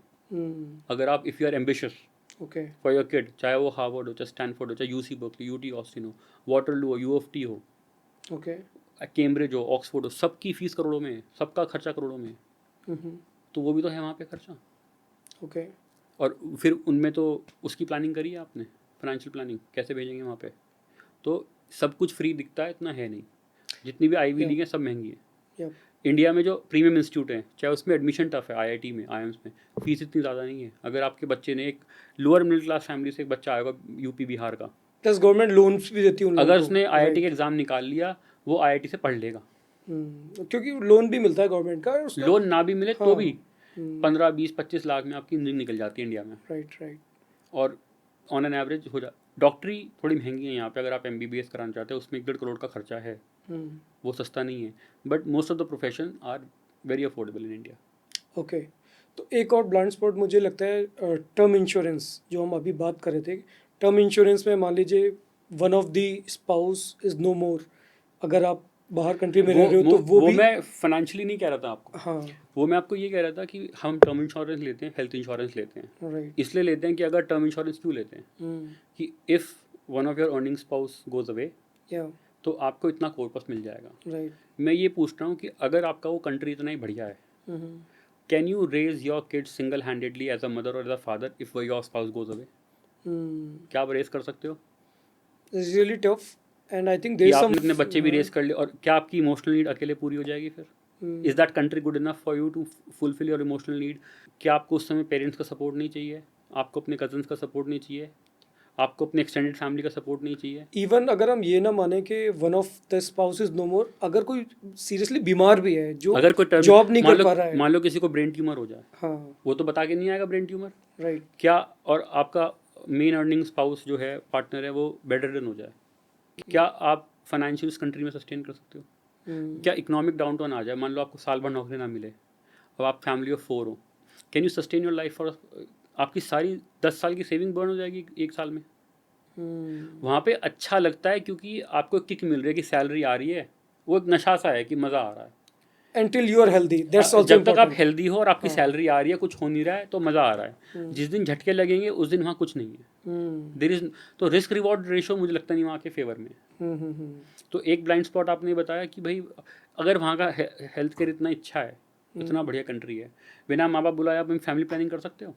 अगर आप, if you are ambitious okay. For your kid, चाहे वो हार्वर्ड हो, चाहे स्टैनफोर्ड हो, चाहे UC बर्कली, UT ऑस्टिन हो, वाटरलू हो, UFT हो, ओके। कैम्ब्रिज हो, ऑक्सफोर्ड हो, सबकी फीस करोड़ों में है, सबका खर्चा करोड़ों में है। तो वो भी तो है वहाँ पे खर्चा। ओके। और फिर उनमें तो उसकी प्लानिंग करी है आपने, फाइनेंशियल प्लानिंग कैसे भेजेंगे वहाँ पे। तो सब कुछ फ्री दिखता है, इतना है नहीं। जितनी भी आईवी लीग हैं सब महंगी है। इंडिया में जो प्रीमियम इंस्टीट्यूट हैं, चाहे उसमें एडमिशन टफ है, IIT में, IIMs में फीस इतनी ज़्यादा नहीं है। अगर आपके बच्चे ने, एक लोअर मिडिल क्लास फैमिली से एक बच्चा आएगा UP बिहार का, प्लस गवर्नमेंट लोन्स भी देती है उन लोगों अगर को। उसने IIT का एग्ज़ाम निकाल लिया, वो IIT से पढ़ लेगा। क्योंकि लोन भी मिलता है गवर्नमेंट का, उसका लोन ना भी मिले तो भी हम्म, 15, 20, 25 लाख में आपकी इंजीनियरिंग निकल जाती है इंडिया में। राइट। राइट। और ऑन एन एवरेज हो जा। डॉक्टरी थोड़ी महंगी है यहाँ पे, अगर आप MBBS कराना चाहते हैं उसमें 1-1.5 करोड़ का खर्चा है, वो सस्ता नहीं है। But most of the profession are very affordable in India. Okay. तो एक और ब्लाइंड स्पॉट मुझे लगता है टर्म इंश्योरेंस, जो हम अभी बात कर रहे थे। टर्म इंश्योरेंस में मान लीजिए one of the spouse is no more, अगर आप बाहर कंट्री में रह रहे हो तो वो भी। मैं फाइनेंशियली नहीं कह रहा था आपको, हाँ। वो मैं आपको ये कह रहा था कि हम टर्म इंश्योरेंस लेते हैं, हेल्थ इंश्योरेंस लेते हैं। राइट। इसलिए लेते हैं कि अगर टर्म इंश्योरेंस क्यों लेते हैं कि if one of your earning spouse goes away, या तो आपको इतना कॉर्पस मिल जाएगा। राइट। मैं ये पूछ रहा हूँ कि अगर आपका वो कंट्री इतना ही बढ़िया है, can you raise your kids single handedly as a mother और as a father if your spouse goes away? क्या आप रेस कर सकते हो? It's really tough, and I think कि देयर सम आपने अपने बच्चे भी रेस कर ले, और क्या आपकी इमोशनल नीड अकेले पूरी हो जाएगी फिर? Is that country good enough for you to fulfil your emotional need? क्या आपको उस समय पेरेंट्स का सपोर्ट नहीं चाहिए? आपको अपने कजन्स का सपोर्ट नहीं चाहिए? आपको अपने एक्सटेंडेड फैमिली का सपोर्ट नहीं चाहिए? इवन अगर हम ये ना माने कि one of the spouse is no more, अगर कोई सीरियसली बीमार भी है जो अगर कोई जॉब नहीं कर पा रहा है, मान लो किसी को ब्रेन ट्यूमर हो जाए, हाँ। वो तो बता के नहीं आएगा ब्रेन ट्यूमर। राइट। क्या, और आपका मेन अर्निंग स्पाउस जो है, पार्टनर है, वो बेड रिडन हो जाए, क्या आप फाइनेंशियल इस कंट्री में सस्टेन कर सकते हो? क्या इकोनॉमिक डाउनटाउन आ जाए, मान लो आपको साल भर नौकरी ना मिले, अब आप फैमिली ऑफ 4 हो, can you sustain your life for आपकी सारी 10 साल की सेविंग बर्न हो जाएगी 1 साल में। वहाँ पे अच्छा लगता है क्योंकि आपको किक मिल रही है कि सैलरी आ रही है, वो एक नशा सा है कि मज़ा आ रहा है। until you are healthy, that's also जब तक आप important. हेल्दी हो और आपकी हाँ। सैलरी आ रही है, कुछ हो नहीं रहा है, तो मज़ा आ रहा है। जिस दिन झटके लगेंगे उस दिन वहाँ कुछ नहीं है। देर इज तो रिस्क रिवॉर्ड रेशो मुझे लगता नहीं वहाँ के फेवर में है। तो एक ब्लाइंड स्पॉट आपने बताया कि भाई अगर वहाँ का हेल्थ केयर इतना अच्छा है, इतना बढ़िया कंट्री है, बिना माँ बाप बुलाए आप फैमिली प्लानिंग कर सकते हो।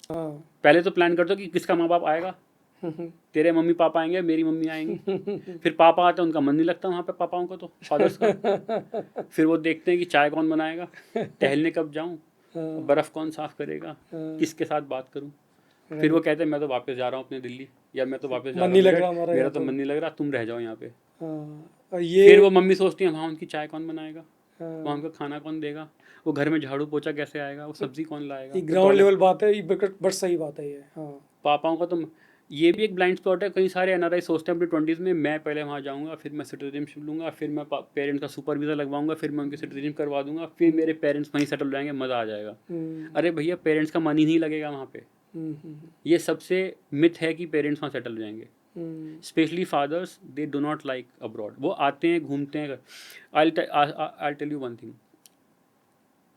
हाँ। पहले तो प्लान कर दो कि किसका माँ बाप आएगा। तेरे मम्मी पापा आएंगे, मेरी मम्मी आएंगी। फिर पापा आते हैं, उनका मन नहीं लगता वहाँ पे पापाओं का, तो फादर्स का। फिर वो देखते हैं कि चाय कौन बनाएगा, टहलने कब जाऊँ, बर्फ़ कौन साफ़ करेगा, किसके साथ बात करूँ। फिर वो कहते हैं मैं तो वापस जा रहा हूँ अपने दिल्ली, या मैं तो वापस जा मन रहा नहीं हूँ लग रहा मेरठ, हमारा मेरा यहाँ तो मन नहीं लग रहा, तुम रह जाओ यहाँ पे। और फिर वो ये मम्मी सोचती है वहाँ उनकी चाय कौन बनाएगा, वहाँ उनका खाना कौन देगा, वो घर में झाड़ू पोछा कैसे आएगा, वो सब्जी कौन लाएगा। ये वो ग्राउंड टॉयलेट लेवल बात है, ये बट सही बात है ये। हाँ। पापाओं का तो ये भी एक ब्लाइंड स्पॉट है। कई सारे एनआरआई सोचते हैं अपनी 20s में मैं पहले वहाँ जाऊँगा, फिर मैं सिटीजनशिप लूँगा, फिर मैं पेरेंट्स का सुपर वीज़ा लगवाऊँगा, फिर मैं उनकी सिटीजनशिप करवा दूँगा, फिर मेरे पेरेंट्स वहीं सेटल हो जाएंगे, मज़ा आ जाएगा। अरे भैया पेरेंट्स का मन ही नहीं लगेगा वहाँ पे। ये सबसे मिथ है कि पेरेंट्स वहाँ सेटल हो जाएंगे। Specially fathers, they do not like abroad. वो आते हैं, घूमते हैं। I tell you one thing,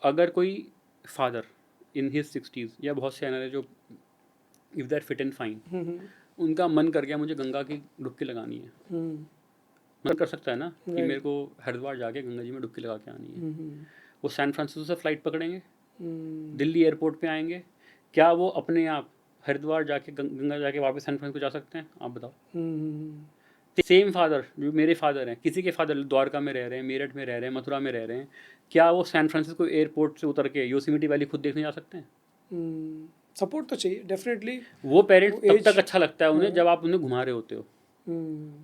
अगर कोई फादर इन हिज 60s या बहुत से एनआरआई जो if they are fit and fine, उनका मन कर गया मुझे गंगा की डुबकी लगानी है, मन कर सकता है ना कि Right. मेरे को हरिद्वार जाके गंगा जी में डुबकी लगा के आनी है। वो सैन फ्रांसिस्को से फ्लाइट पकड़ेंगे, दिल्ली एयरपोर्ट पे आएंगे, क्या वो अपने आप हरिद्वार जाके गंगा जाके वापस सैन फ्रांसिस्को जा सकते हैं? आप बताओ। सेम फादर जो मेरे फादर हैं, किसी के फादर द्वारका में रह रहे हैं, मेरठ में रह रहे हैं, मथुरा में रह रहे हैं, क्या वो सैन फ्रांसिस्को एयरपोर्ट से उतर के योसेमिटी वैली खुद देखने जा सकते हैं? सपोर्ट तो चाहिए डेफिनेटली। वो पेरेंट्स वो तब तक age- अच्छा लगता है उन्हें जब आप उन्हें घुमा रहे होते हो।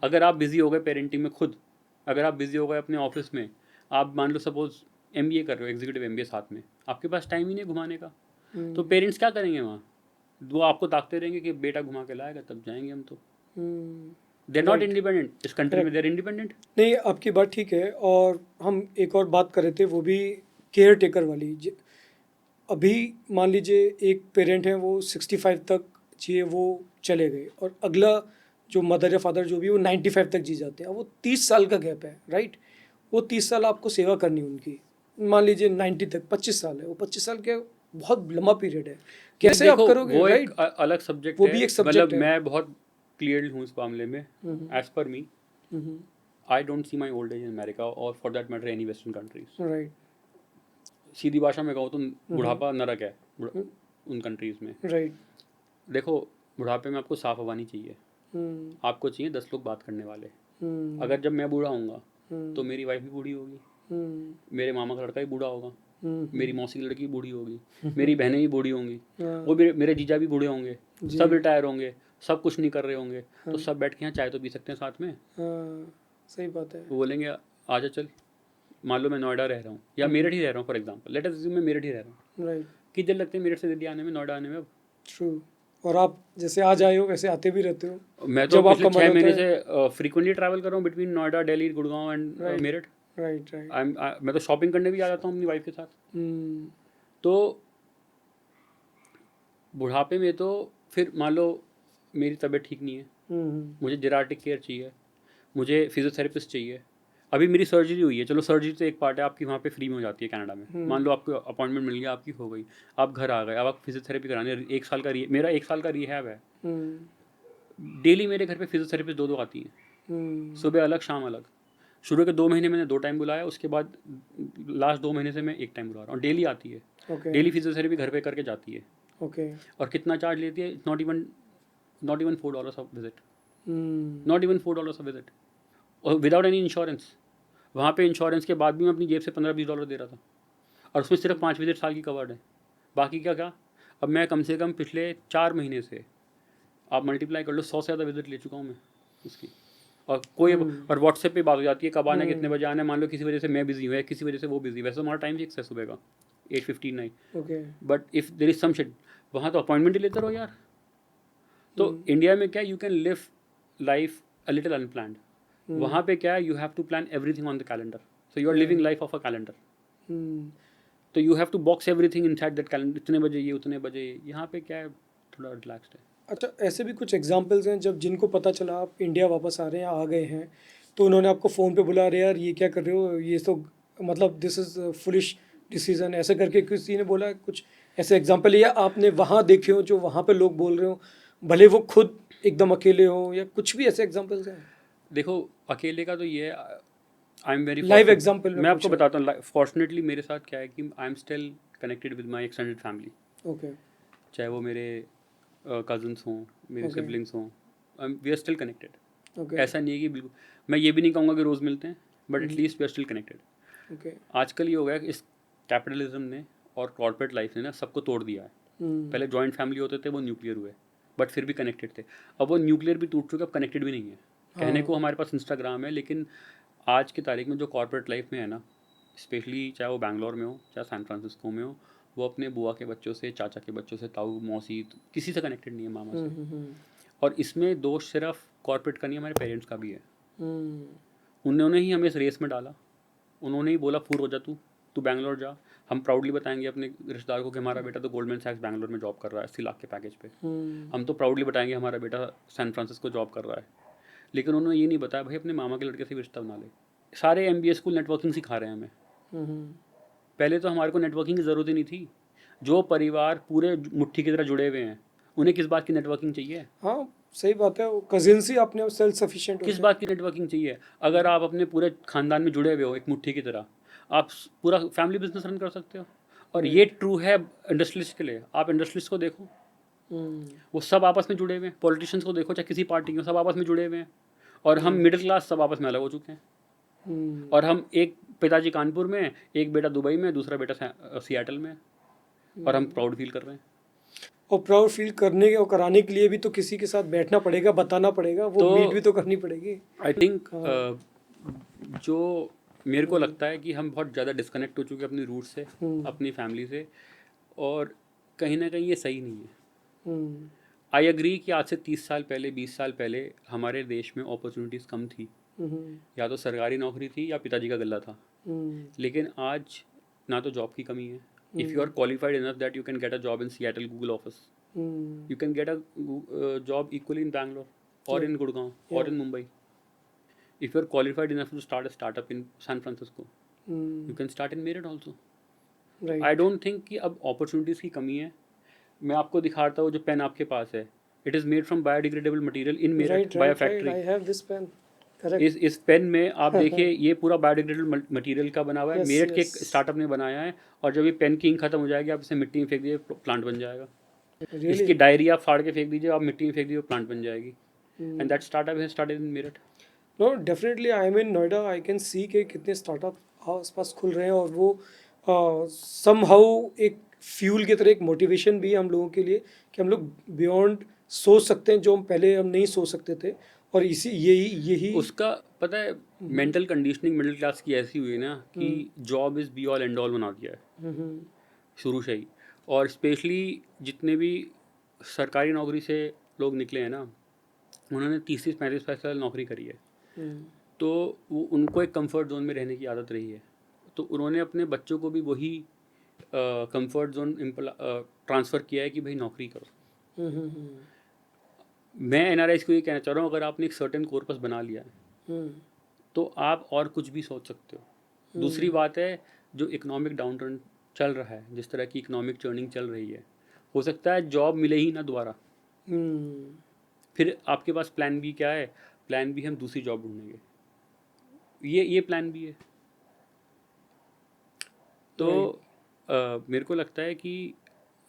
अगर आप बिजी हो गए पेरेंटिंग में खुद, अगर आप बिजी हो गए अपने ऑफिस में, आप मान लो सपोज एमबीए कर रहे हो, एग्जीक्यूटिव एमबीए साथ में, आपके पास टाइम ही नहीं घुमाने का, तो पेरेंट्स क्या करेंगे वहाँ? वो आपको ताकते रहेंगे कि बेटा घुमा के लाएगा तब जाएंगे हम तो। They are not Right. Independent. इस कंट्री में दे आर इंडिपेंडेंट। नहीं, आपकी बात ठीक है। और हम एक और बात कर रहे थे, वो भी केयर टेकर वाली। अभी मान लीजिए एक पेरेंट है, वो 65 तक जिए, वो चले गए, और अगला जो मदर या फादर जो भी, वो 95 तक जी जाते हैं। वो 30 साल का गैप है, राइट। वो 30 साल आपको सेवा करनी उनकी। मान लीजिए 90 तक 25 साल है, वो 25 साल के बहुत लंबा पीरियड है। कैसे आप देखो, करोगे, वो राइट? एक अलग सब्जेक्ट वो है। भी एक मतलब सब्जेक्ट है। मैं बहुत क्लियर हूँ इस मामले में। As per me, I don't see my old age in America और for that matter any western countries. Right. सीधी भाषा में कहूँ तो बुढ़ापा नरक है उन कंट्रीज में। राइट। देखो, बुढ़ापे में आपको साफ हवा नहीं चाहिए, आपको चाहिए 10 लोग बात करने वाले। अगर जब मैं बूढ़ा होऊंगा तो मेरी वाइफ भी बूढ़ी होगी, मेरे मामा का लड़का भी बूढ़ा होगा, मेरी मौसी की लड़की भी बूढ़ी होगी, मेरी बहनें भी बूढ़ी होंगी, वो मेरे जीजा भी बूढ़े होंगे, सब रिटायर होंगे, सब कुछ नहीं कर रहे होंगे, तो सब बैठ के यहाँ चाय तो पी सकते हैं साथ में। सही बात है। वो बोलेंगे आजा चल। मान लो मैं नोएडा रह रहा हूँ या मेरठ ही रह रहा हूँ, for example let us assume मैं मेरठ ही रह रहा हूँ। राइट। कितने देर लगते हैं मेरठ से दिल्ली आने में, नोएडा आने में? अब ट्रू। और आप जैसे आज आए हो, वैसे आते भी रहते हो। मैं तो जब पिछले आपका मन 6 होता महीने है। से फ्रीक्वेंटली ट्रैवल कर रहा हूँ between Noida, Delhi, Gurgaon and Right. Meerut. Right. Right. मैं तो शॉपिंग करने भी आ जाता हूँ अपनी वाइफ के साथ। तो बुढ़ापे में तो फिर मान लो मेरी तबीयत ठीक नहीं है, मुझे जेराटिक केयर चाहिए, मुझे फिजियोथेरेपिस्ट चाहिए। अभी मेरी सर्जरी हुई है, चलो सर्जरी तो एक पार्ट है, आपकी वहाँ पे फ्री में हो जाती है कनाडा में। मान लो आपको अपॉइंटमेंट मिल गया, आपकी हो गई, आप घर आ गए, अब आप फिजियोथेरेपी कराने, 1 साल का मेरा 1 साल का रिहैब है। डेली मेरे घर पे फिजियोथेरेपिस्ट 2 आती हैं, सुबह अलग शाम अलग। शुरू के 2 महीने मैंने 2 टाइम बुलाया, उसके बाद लास्ट 2 महीने से मैं 1 टाइम बुला रहा हूँ। डेली आती है, डेली फिजियोथेरेपी घर पे करके जाती है। और कितना चार्ज लेती है? Not even $4 of visit, not even $4 of visit, और विदाउट एनी इंश्योरेंस। वहाँ पे इंश्योरेंस के बाद भी मैं अपनी जेब से $15-20 दे रहा था, और उसमें सिर्फ 5 विजिट साल की कवर्ड है, बाकी क्या। अब मैं कम से कम पिछले 4 महीने से आप मल्टीप्लाई कर लो, 100 से ज़्यादा विजिट ले चुका हूँ मैं उसकी। और और व्हाट्सएप पे बात हो जाती है कब आना है, कितने बजे आना है। मान लो किसी वजह से मैं बिजी हूँ या किसी वजह से वो बिजी, वैसे तो हमारा टाइम फिक्स है सुबह का 8:59, but if there is some shit, वहाँ तो अपॉइंटमेंट ही लेते रहो यार। तो इंडिया में क्या, you can live life a little unplanned. वहाँ पे क्या है, you have to plan everything on the calendar, so you are living life of a calendar. तो you have to box everything inside that calendar, इतने बजे ये, उतने बजे ये। यहाँ पे क्या है, थोड़ा रिलैक्स्ड है। अच्छा, ऐसे भी कुछ एग्जांपल्स हैं जब जिनको पता चला आप इंडिया वापस आ रहे हैं, आ गए हैं, तो उन्होंने आपको फ़ोन पे बुला, अरे यार ये क्या कर रहे हो, ये तो मतलब दिस इज़ फुलिश डिसीजन, ऐसे करके किसी ने बोला कुछ ऐसे एग्जांपल, या आपने वहाँ देखे हो जो वहाँ पे लोग बोल रहे हो, भले वो खुद एकदम अकेले हो, या कुछ भी ऐसे एग्जांपल्स हैं? देखो, अकेले का तो ये आई एम वेरी लाइव एग्जांपल में मैं आपको पूछ रहा बताता हूँ, फॉर्चुनेटली मेरे साथ क्या है कि I am still connected with my extended family. हूँ। ओके। चाहे वो मेरे कजन्स हों, मेरे Okay. सिबलिंग्स हों, we are still connected. Okay. ऐसा नहीं है कि बिल्कुल, मैं ये भी नहीं कहूँगा कि रोज़ मिलते हैं, but at least we are still connected. Okay. आजकल ये हो गया कि इस कैपिटलिज्म ने और कॉर्पोरेट लाइफ ने ना सबको तोड़ दिया है। पहले जॉइंट फैमिली होते थे, वो न्यूक्लियर हुए, बट फिर भी कनेक्टेड थे। अब वो न्यूक्लियर भी टूट चुके, अब कनेक्टेड भी नहीं है। कहने को हमारे पास इंस्टाग्राम है, लेकिन आज की तारीख में जो कॉर्पोरेट लाइफ में है ना, स्पेशली चाहे वो बैंगलोर में हो, चाहे सैन फ्रांसिस्को में हो, वो अपने बुआ के बच्चों से, चाचा के बच्चों से, ताऊ मौसी, किसी से कनेक्टेड नहीं है, मामा से। और इसमें दोष सिर्फ कॉर्पोरेट का नहीं, हमारे पेरेंट्स का भी है। उन्होंने ही हमें इस रेस में डाला, उन्होंने ही बोला फूर हो जा, तू बैंगलोर जा। हम प्राउडली बताएंगे अपने रिश्तेदार को कि हमारा बेटा तो गोल्डमैन सैक्स बैंगलोर में जॉब कर रहा है 80 लाख के पैकेज पे। हम तो प्राउडली बताएंगे हमारा बेटा सैन फ्रांसिस्को जॉब कर रहा है। लेकिन उन्होंने ये नहीं बताया भाई अपने मामा के लड़के से भी रिश्ता बना ले। सारे MBA स्कूल नेटवर्किंग सिखा रहे हैं हमें। पहले तो हमारे को नेटवर्किंग की ज़रूरत ही नहीं थी। जो परिवार पूरे मुट्ठी की तरह जुड़े हुए हैं, उन्हें किस बात की नेटवर्किंग चाहिए? हाँ, सही बात है, कजिन्स ही अपने आप सेल्फ सफिशिएंट किस होते बात की नेटवर्किंग चाहिए? अगर आप अपने पूरे खानदान में जुड़े हुए हो एक मुट्ठी की तरह, आप पूरा फैमिली बिजनेस रन कर सकते हो। और ये ट्रू है इंडस्ट्रियलिस्ट के लिए। आप इंडस्ट्रियलिस्ट को देखो, वो सब आपस में जुड़े हुए हैं। पॉलिटिशियंस को देखो, चाहे किसी पार्टी के, सब आपस में जुड़े हुए हैं। और हम मिडिल क्लास सब आपस में अलग हो चुके हैं। और हम, एक पिताजी कानपुर में, एक बेटा दुबई में, दूसरा बेटा सियाटल में, और हम प्राउड फील कर रहे हैं। और प्राउड फील करने और कराने के लिए भी तो किसी के साथ बैठना पड़ेगा, बताना पड़ेगा, वो मीट भी तो करनी पड़ेगी। आई थिंक जो मेरे को लगता है कि हम बहुत ज़्यादा डिस्कनेक्ट हो चुके हैं अपनी रूट से, अपनी फैमिली से, और कहीं ना कहीं ये सही नहीं है। आई एग्री कि आज से 30 साल पहले, 20 साल पहले हमारे देश में अपॉर्चुनिटीज़ कम थी। या तो सरकारी नौकरी थी या पिताजी का गल्ला था। लेकिन आज ना तो जॉब की कमी है। If you are qualified enough that you can get a job in Seattle Google office, you can get a job equally in Bangalore और इन गुड़गांव और इन Mumbai. If you're qualified enough to start a startup in San Francisco, you can start in Meerut also. Right. I don't think कि अब opportunities की कमी है। मैं आपको दिखाता हूँ जो पेन आपके पास है, it is made from biodegradable material in Meerut by a factory. I have this pen. Correct. इस पेन में आप देखिए ये पूरा बायोडिग्रेडेबल मटेरियल का बना हुआ है। Yes, मेरठ के yes. स्टार्टअप ने बनाया है। और जब ये पेन की इंक खत्म हो जाएगी, आप इसे मिट्टी में फेंक दीजिए, प्लांट बन जाएगा। Really? इसकी डायरी आप फाड़ के फेंक दीजिए, आप मिट्टी में फेंक दीजिए, प्लांट बन जाएगी। And that startup has started in Meerut. No, definitely I am in Noida, I can see के कितने स्टार्टअप आसपास खुल रहे हैं, और वो समहाउ एक फ्यूल की तरह एक मोटिवेशन भी है हम लोगों के लिए कि हम लोग बियॉन्ड सोच सकते हैं जो हम पहले हम नहीं सोच सकते थे। और इसी यही उसका पता है, मेंटल कंडीशनिंग मिडिल क्लास की ऐसी हुई ना कि job is be all and all बना दिया है शुरू से ही। और स्पेशली जितने भी सरकारी नौकरी से लोग निकले हैं ना, उन्होंने 30-35 साल नौकरी करी है, तो वो उनको एक कंफर्ट जोन में रहने की आदत रही है। तो उन्होंने अपने बच्चों को भी वही कंफर्ट जोन ट्रांसफ़र किया है कि भाई नौकरी करो। मैं NRIs को ये कहना चाह रहा हूँ, अगर आपने एक सर्टेन कॉर्पस बना लिया है तो आप और कुछ भी सोच सकते हो। दूसरी बात है, जो इकोनॉमिक डाउनटर्न चल रहा है, जिस तरह की इकोनॉमिक चर्निंग चल रही है, हो सकता है जॉब मिले ही ना दोबारा। फिर आपके पास प्लान बी क्या है? प्लान बी हम दूसरी जॉब ढूंढेंगे। ये प्लान बी है। तो मेरे को लगता है कि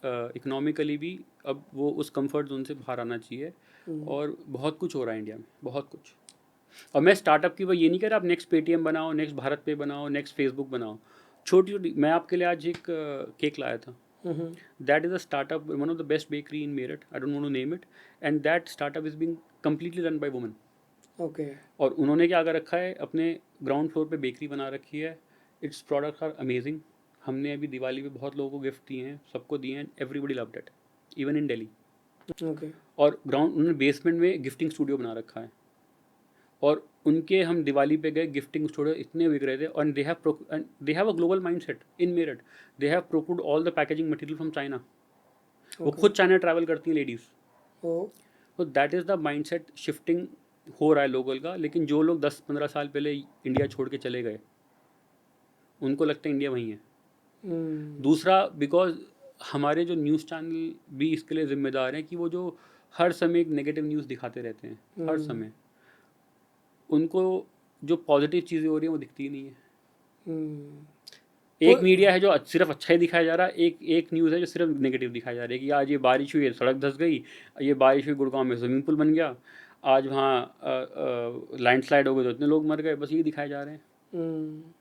इकोनॉमिकली भी अब वो उस कंफर्ट जोन से बाहर आना चाहिए। और बहुत कुछ हो रहा है इंडिया में, बहुत कुछ। और मैं स्टार्टअप की वो ये नहीं कह रहा आप नेक्स्ट पेटीएम बनाओ, नेक्स्ट भारत पे बनाओ, नेक्स्ट फेसबुक बनाओ। छोटी छोटी, मैं आपके लिए आज एक केक लाया था। That is a startup, one of the best bakery in Meerut, I don't want to name it, and that startup is being completely run by women. Okay. और उन्होंने क्या कर रखा है, अपने ग्राउंड फ्लोर पे बेकरी बना रखी है। Its products are amazing. हमने अभी दिवाली पे बहुत लोगों को गिफ्ट दिए हैं, सबको दिए हैं, everybody loved it, even in Delhi. Okay. और ग्राउंड, उन्होंने बेसमेंट में गिफ्टिंग स्टूडियो बना रखा है। और उनके हम दिवाली पे गए, गिफ्टिंग छोड़े इतने बिक रहे थे, और they have a global mindset in Meerut. They have procured all the packaging material from China. वो Okay. खुद चाइना ट्रैवल करती हैं लेडीज़। Oh. तो that is the mindset shifting हो रहा है लोकल का। लेकिन जो लोग 10-15 साल पहले इंडिया छोड़ के चले गए, उनको लगता है इंडिया वहीं है। Hmm. दूसरा, बिकॉज हमारे जो न्यूज़ चैनल भी इसके लिए जिम्मेदार हैं कि वो जो हर समय एक नेगेटिव न्यूज़ दिखाते रहते हैं, हर समय उनको जो पॉजिटिव चीज़ें हो रही हैं वो दिखती ही नहीं है। Hmm. एक तो मीडिया है जो सिर्फ अच्छा ही दिखाया जा रहा है, एक न्यूज़ है जो सिर्फ नेगेटिव दिखाया जा रहा है कि आज ये बारिश हुई, सड़क धंस गई, ये बारिश हुई, गुड़गांव में स्विमिंग पूल बन गया, आज वहाँ लैंडस्लाइड हो गई तो इतने लोग मर गए, बस ये दिखाए जा रहे हैं। Hmm.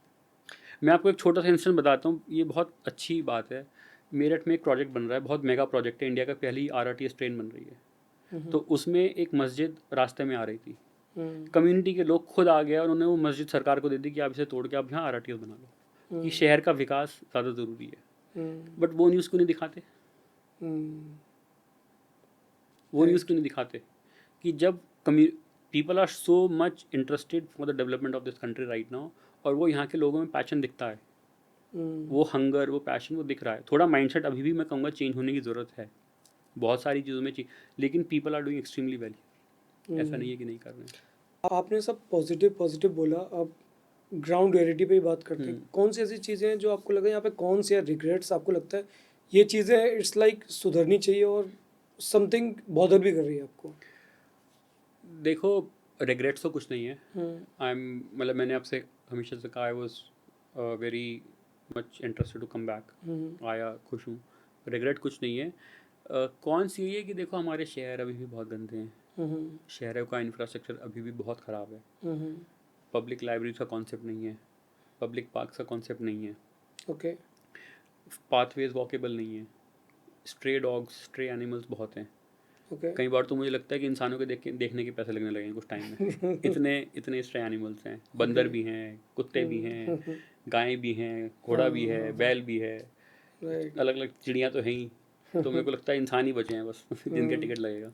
मैं आपको एक छोटा सा इंसिडेंट बताता हूँ, ये बहुत अच्छी बात है। मेरठ में एक प्रोजेक्ट बन रहा है, बहुत मेगा प्रोजेक्ट है, इंडिया का पहली RRTS ट्रेन बन रही है। तो उसमें एक मस्जिद रास्ते में आ रही थी, Hmm. कम्युनिटी के लोग खुद आ गए और उन्होंने वो मस्जिद सरकार को दे दी कि आप इसे तोड़ के आप यहाँ RRTS बना लो, कि शहर का विकास ज़्यादा ज़रूरी है। Hmm. बट वो न्यूज़ क्यों नहीं दिखाते? Hmm. वो न्यूज़ Right. क्यों नहीं दिखाते कि जब people are so much interested for the development of this country right now, और वो यहाँ के लोगों में पैशन दिखता है, Hmm. वो हंगर, वो पैशन, वो दिख रहा है। थोड़ा माइंडसेट अभी भी मैं कहूँगा चेंज होने की ज़रूरत है, बहुत सारी चीज़ों में चेंज, लेकिन people are doing extremely well. ऐसा नहीं है कि नहीं कर रहे हैं। आपने सब पॉजिटिव पॉजिटिव बोला। अब ग्राउंड रियलिटी पे ही बात करते हैं। कौन सी ऐसी चीज़ें हैं जो आपको लगा यहाँ पे, कौन से रिग्रेट्स आपको लगता है ये चीज़ें इट्स लाइक सुधरनी चाहिए और समथिंग बॉदर भी कर रही है आपको? देखो, रिग्रेट्स तो कुछ नहीं है। हम्म. आई एम, मतलब मैंने आपसे हमेशा से कहा, I was very much interested to come back. आया, खुश हूँ। रिग्रेट कुछ नहीं है। कौन सी है कि देखो, हमारे शहर अभी भी बहुत गंदे हैं, शहरों का इंफ्रास्ट्रक्चर अभी भी बहुत ख़राब है, पब्लिक लाइब्रेरी का कॉन्सेप्ट नहीं है, पब्लिक पार्क का कॉन्सेप्ट नहीं है, ओके. पाथवेज वॉकेबल नहीं है, स्ट्रे डॉग्स, स्ट्रे एनिमल्स बहुत हैं। ओके. कई बार तो मुझे लगता है कि इंसानों के देखने के पैसे लगने लगे हैं कुछ टाइम में। इतने इतने स्ट्रे एनिमल्स हैं, बंदर भी हैं, कुत्ते भी हैं, गायें भी हैं, घोड़ा भी है, बैल भी है, राइट. अलग अलग चिड़ियाँ तो हैं ही। तो मेरे को लगता है इंसान ही बचे हैं बस जिनके टिकट लगेगा।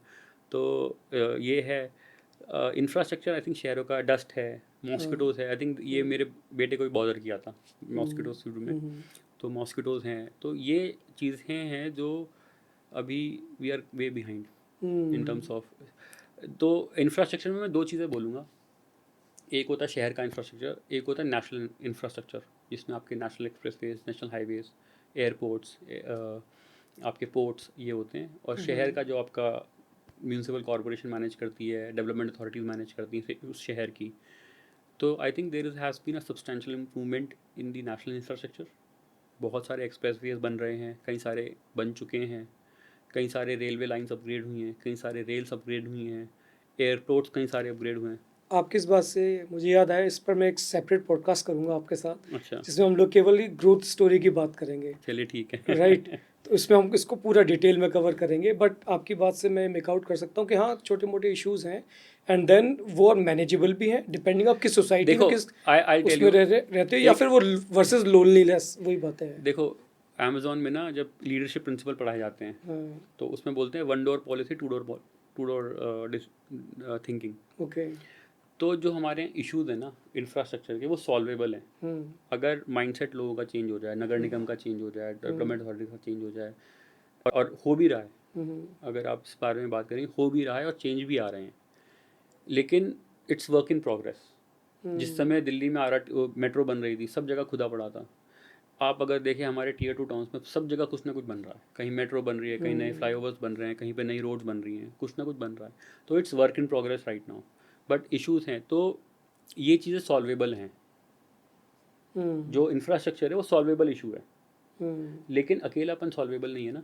तो ये है इंफ्रास्ट्रक्चर। आई थिंक शहरों का डस्ट है, मॉस्किटोज़ है। आई थिंक ये मेरे बेटे को भी बॉदर किया था मॉस्किटोज शुरू में। तो मॉस्किटोज़ हैं, तो ये चीज़ें हैं जो अभी we are way behind in terms of. तो इंफ्रास्ट्रक्चर में मैं दो चीज़ें बोलूँगा। एक होता है शहर का इंफ्रास्ट्रक्चर, एक होता है नेशनल इंफ्रास्ट्रक्चर, जिसमें आपके national expressways, national highways, airports, आपके पोर्ट्स, ये होते हैं। और शहर का जो आपका म्यूनसिपल कॉरपोरेशन मैनेज करती है, डेवलपमेंट अथॉरिटीज़ मैनेज करती हैं उस शहर की। तो I think there has been a substantial improvement in the national infrastructure. बहुत सारे एक्सप्रेसवेज बन रहे हैं, कई सारे बन चुके हैं, कई सारे रेलवे लाइंस अपग्रेड हुई हैं, कई सारे रेल्स अपग्रेड हुई हैं, एयरपोर्ट्स कई सारे अपग्रेड हुए हैं। आपकी इस बात से मुझे याद आया, इस पर मैं एक सेपरेट पॉडकास्ट करूंगा आपके साथ, अच्छा, जिसमें हम लोग केवल ही ग्रोथ स्टोरी की बात करेंगे. चलिए ठीक है। राइट. तो इसमें हम इसको पूरा डिटेल में कवर करेंगे. बट आपकी बात से मैं मेक आउट कर सकता हूँ कि हाँ, छोटे मोटे इश्यूज हैं एंड देन वो मैनेजेबल भी हैं, डिपेंडिंग आप किस सोसाइटी में, देखो, किस आई टेल उसमें यू, रहते हो, या फिर वो वर्सेस लोनलीनेस, वही बातें हैं. देखो अमेजोन में ना जब लीडरशिप प्रिंसिपल पढ़ाए जाते हैं, हाँ. तो उसमें बोलते हैं 1 door policy, 2 door thinking. Okay. तो जो हमारे इश्यूज हैं ना इंफ्रास्ट्रक्चर के, वो सॉल्वेबल हैं हम्म. अगर माइंडसेट लोगों का चेंज हो जाए, नगर निगम का चेंज हो जाए, डेवलपमेंट अथॉरिटी का चेंज हो जाए, और हो भी रहा है। अगर आप इस बारे में बात करें, हो भी रहा है और चेंज भी आ रहे हैं, लेकिन इट्स वर्क इन प्रोग्रेस। जिस समय दिल्ली में मेट्रो बन रही थी, सब जगह खुदा पड़ा था। आप अगर देखें हमारे Tier 2 टाउन्स में सब जगह कुछ ना कुछ बन रहा है, कहीं मेट्रो बन रही है, कहीं नए फ्लाईओवर्स बन रहे हैं, कहीं पे नई रोड्स बन रही हैं, कुछ ना कुछ बन रहा है। तो it's work in progress right now, but issues हैं। तो ये चीज़ें सॉल्वेबल हैं, जो इंफ्रास्ट्रक्चर है वो सॉल्वेबल इशू है, लेकिन अकेलापन सॉल्वेबल नहीं है ना।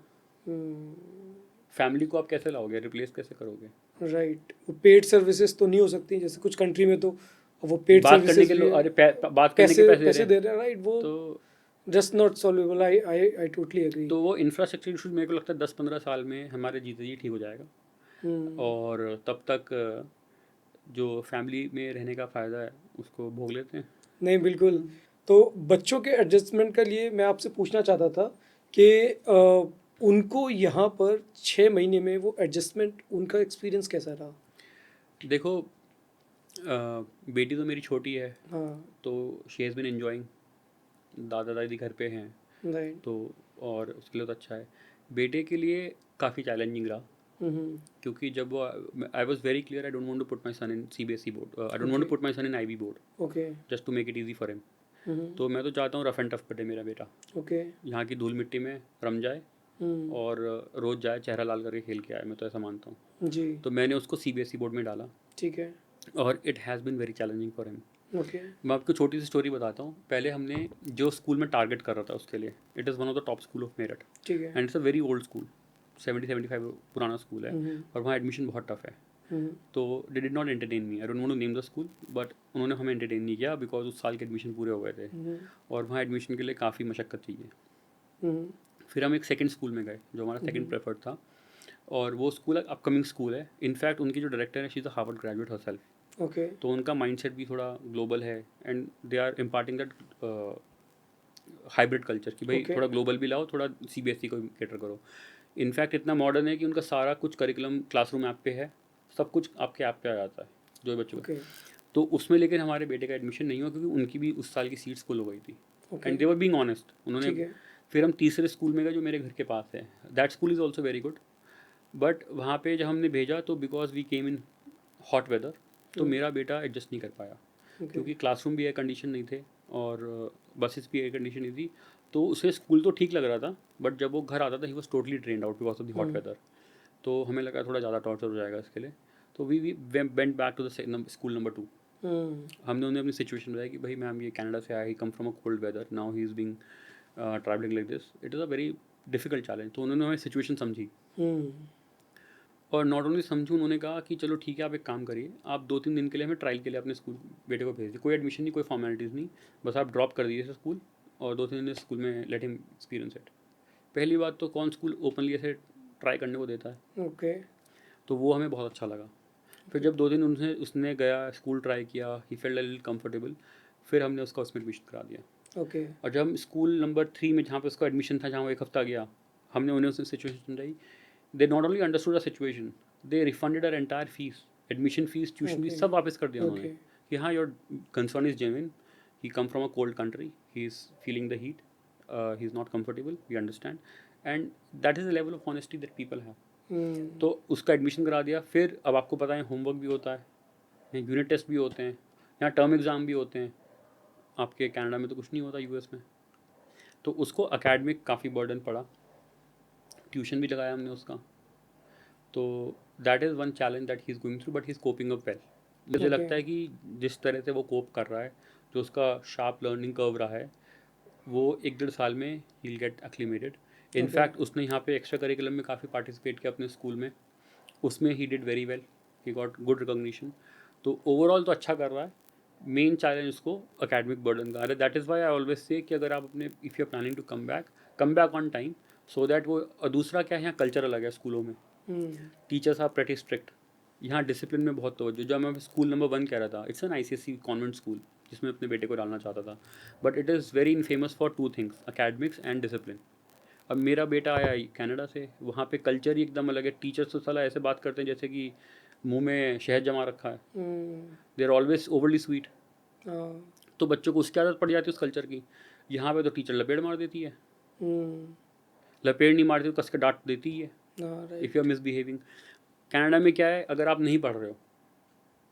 फैमिली को आप कैसे लाओगे, रिप्लेस कैसे करोगे? राइट. वो पेड सर्विसेज तो नहीं हो सकती, जैसे कुछ कंट्री में तो वो पेड बात करने सर्विसेज के भी लोग, है, अरे बात करने के पैसे दे रहे हैं. राइट. वो तो just not solvable. I totally agree. तो वो इंफ्रास्ट्रक्चर इशूज मेरे को लगता है 10-15 साल में हमारे जीते जी ठीक हो जाएगा। और तब तक जो फैमिली में रहने का फ़ायदा है उसको भोग लेते हैं। नहीं, बिल्कुल. तो बच्चों के एडजस्टमेंट के लिए मैं आपसे पूछना चाहता था कि उनको यहाँ पर 6 महीने में वो एडजस्टमेंट, उनका एक्सपीरियंस कैसा रहा? देखो, बेटी तो मेरी छोटी है, हाँ, तो शी हैज़ बीन एन्जॉयिंग, दादा दादी घर पे हैं, राइट। तो और उसके लिए तो अच्छा है। बेटे के लिए काफ़ी चैलेंजिंग रहा, हम्म। क्योंकि जब वो, I was very clear, I don't want to put my son in CBSE board, I don't want to okay. Put my son in IB board, okay. Just to make it easy for him. Hmm. तो मैं तो चाहता हूँ rough and tough कटे मेरा बेटा, okay. यहाँ की धूल मिट्टी में रम जाए हम्म। और रोज़ जाए चेहरा लाल करके खेल के आए, मैं तो ऐसा मानता हूँ। जी। तो मैंने उसको सीबीएसई बोर्ड में डाला, ठीक है। और it has been very challenging for him. Okay. मैं आपको छोटी सी स्टोरी बताता हूँ। पहले हमने जो स्कूल में टारगेट कर रहा था उसके लिए, it is one of the top school of Meerut, ठीक है। And it's a very old school, 70-75 पुराना स्कूल है, हम्म। और वहाँ एडमिशन बहुत टफ है। हम्म। तो they did not entertain me, I don't want to name the school, but उन्होंने हमें एंटरटेन नहीं किया बिकॉज उस साल के एडमिशन पूरे हो गए थे, हम्म। और वहाँ एडमिशन के लिए काफ़ी मशक्क़त चाहिए। हम्म। फिर हम एक सेकंड स्कूल में गए जो हमारा सेकंड प्रेफर्ड था, और वो स्कूल अपकमिंग स्कूल है। इनफैक्ट उनकी जो डायरेक्टर है, she is a Harvard graduate herself, okay. तो उनका माइंडसेट भी थोड़ा ग्लोबल है, and they are imparting that hybrid culture कि भाई ओके। थोड़ा ग्लोबल भी लाओ, थोड़ा सीबीएसई को कैटर करो। इनफैक्ट इतना मॉडर्न है कि उनका सारा कुछ करिकुलम क्लासरूम ऐप पे है, सब कुछ आपके ऐप पे आ जाता है जो बच्चों का। ओके। तो उसमें लेकिन हमारे बेटे का एडमिशन नहीं हुआ, क्योंकि उनकी भी उस साल की सीट्स फुल हो गई थी, okay. And they were being honest उन्होंने। ठीक है। फिर हम तीसरे स्कूल में गए जो मेरे घर के पास है, that school is also very good, but वहाँ पे जब हमने भेजा तो because we came in hot weather, तो मेरा बेटा एडजस्ट नहीं कर पाया, ओके। क्योंकि क्लासरूम भी एयर कंडीशन नहीं थे, और बसेस भी एयर कंडीशन नहीं थी। तो उसे स्कूल तो ठीक लग रहा था, बट जब वो घर आता था he was totally drained out because of the hot weather. तो हमें लगा थोड़ा ज़्यादा टॉर्चर हो जाएगा इसके लिए, तो we went back to the school number 2। Hmm. हमने उन्हें अपनी सिचुएशन बताई कि भाई मैम ये कनाडा से आया, he come from a cold weather, now he is being travelling like this, it is a very difficult challenge. तो उन्होंने हमें सिचुएशन समझी, हम्म। और नॉट ओनली समझू, उन्होंने कहा कि चलो ठीक है, आप एक काम करिए, आप 2-3 दिन के लिए हमें ट्रायल के लिए अपने स्कूल बेटे को भेज दीजिए, कोई एडमिशन नहीं, कोई फॉर्मेलिटीज़ नहीं, बस आप ड्रॉप कर दीजिए स्कूल, और 2-3 दिन स्कूल में लेट हिम एक्सपीरियंस इट। पहली बात तो कौन स्कूल ओपनली ऐसे ट्राई करने को देता है, ओके। तो वो हमें बहुत अच्छा लगा। फिर जब 2 दिन उनसे उसने गया, स्कूल ट्राई किया, he felt a little comfortable, फिर हमने उसका उसमें एडमिशन करा दिया। ओके। और जब हम स्कूल नंबर 3 में, जहाँ पे उसका एडमिशन था, जहाँ वो 1 हफ्ता गया, हमने उन्हें उसने सिचुएशन समझाई, they not only understood the situation, they refunded our entire fees, admission fees, tuition fees, okay. सब वापस कर दिया उन्होंने, ओके। कि हाँ your concern is genuine, he come from a cold country, he is feeling the heat, he is not comfortable, we understand, and that is the level of honesty that people have. Hmm. तो उसका admission करा दिया। फिर अब आपको पता है homework भी होता है, यहाँ यूनिट टेस्ट भी होते हैं, यहाँ टर्म एग्ज़ाम भी होते हैं, आपके कनाडा में तो कुछ नहीं होता, यूएस में। तो उसको एकेडमिक काफ़ी बर्डन पड़ा, ट्यूशन भी लगाया हमने उसका। तो that is one challenge that he is going through, but he is coping up well. मुझे ओके। लगता है कि जिस तरह से वो कोप कर रहा है, जो उसका शार्प लर्निंग कर्व रहा है, वो 1-1.5 साल में ही will get acclimatized. Okay. In fact उसने यहाँ पे एक्स्ट्रा करिकुलम में काफ़ी पार्टिसिपेट किया अपने स्कूल में, उसमें he did very well, he got good recognition. तो ओवरऑल तो अच्छा कर रहा है। मेन चैलेंज उसको एकेडमिक बर्डन का आ रहा है। That is why I always say कि अगर आप अपने, if you are planning to come back on time, so that वो। और दूसरा क्या है, यहाँ कल्चर अलग है स्कूलों में, हम्म। टीचर्स आर प्रेटी स्ट्रिक्ट, यहाँ डिसिप्लिन में बहुत तवज्जो। जो मैं स्कूल नंबर 1 कह रहा था, it's an ICSE convent school, जिसमें अपने बेटे को डालना चाहता था, but it is very infamous for 2 things, academics and discipline. अब मेरा बेटा आया कनाडा से, वहाँ पे कल्चर ही एकदम अलग है। टीचर्स तो साला ऐसे बात करते हैं जैसे कि मुंह में शहद जमा रखा है, hmm. They are always overly sweet. हाँ। तो बच्चों को उसकी आदत पड़ जाती है उस कल्चर की। यहाँ पे तो टीचर लपेट मार देती है, हम्म। लपेट नहीं मारती तो कस के डांट देती ही है हाँ, if you right. Are misbehaving. Canada में क्या है, अगर आप नहीं पढ़ रहे हो,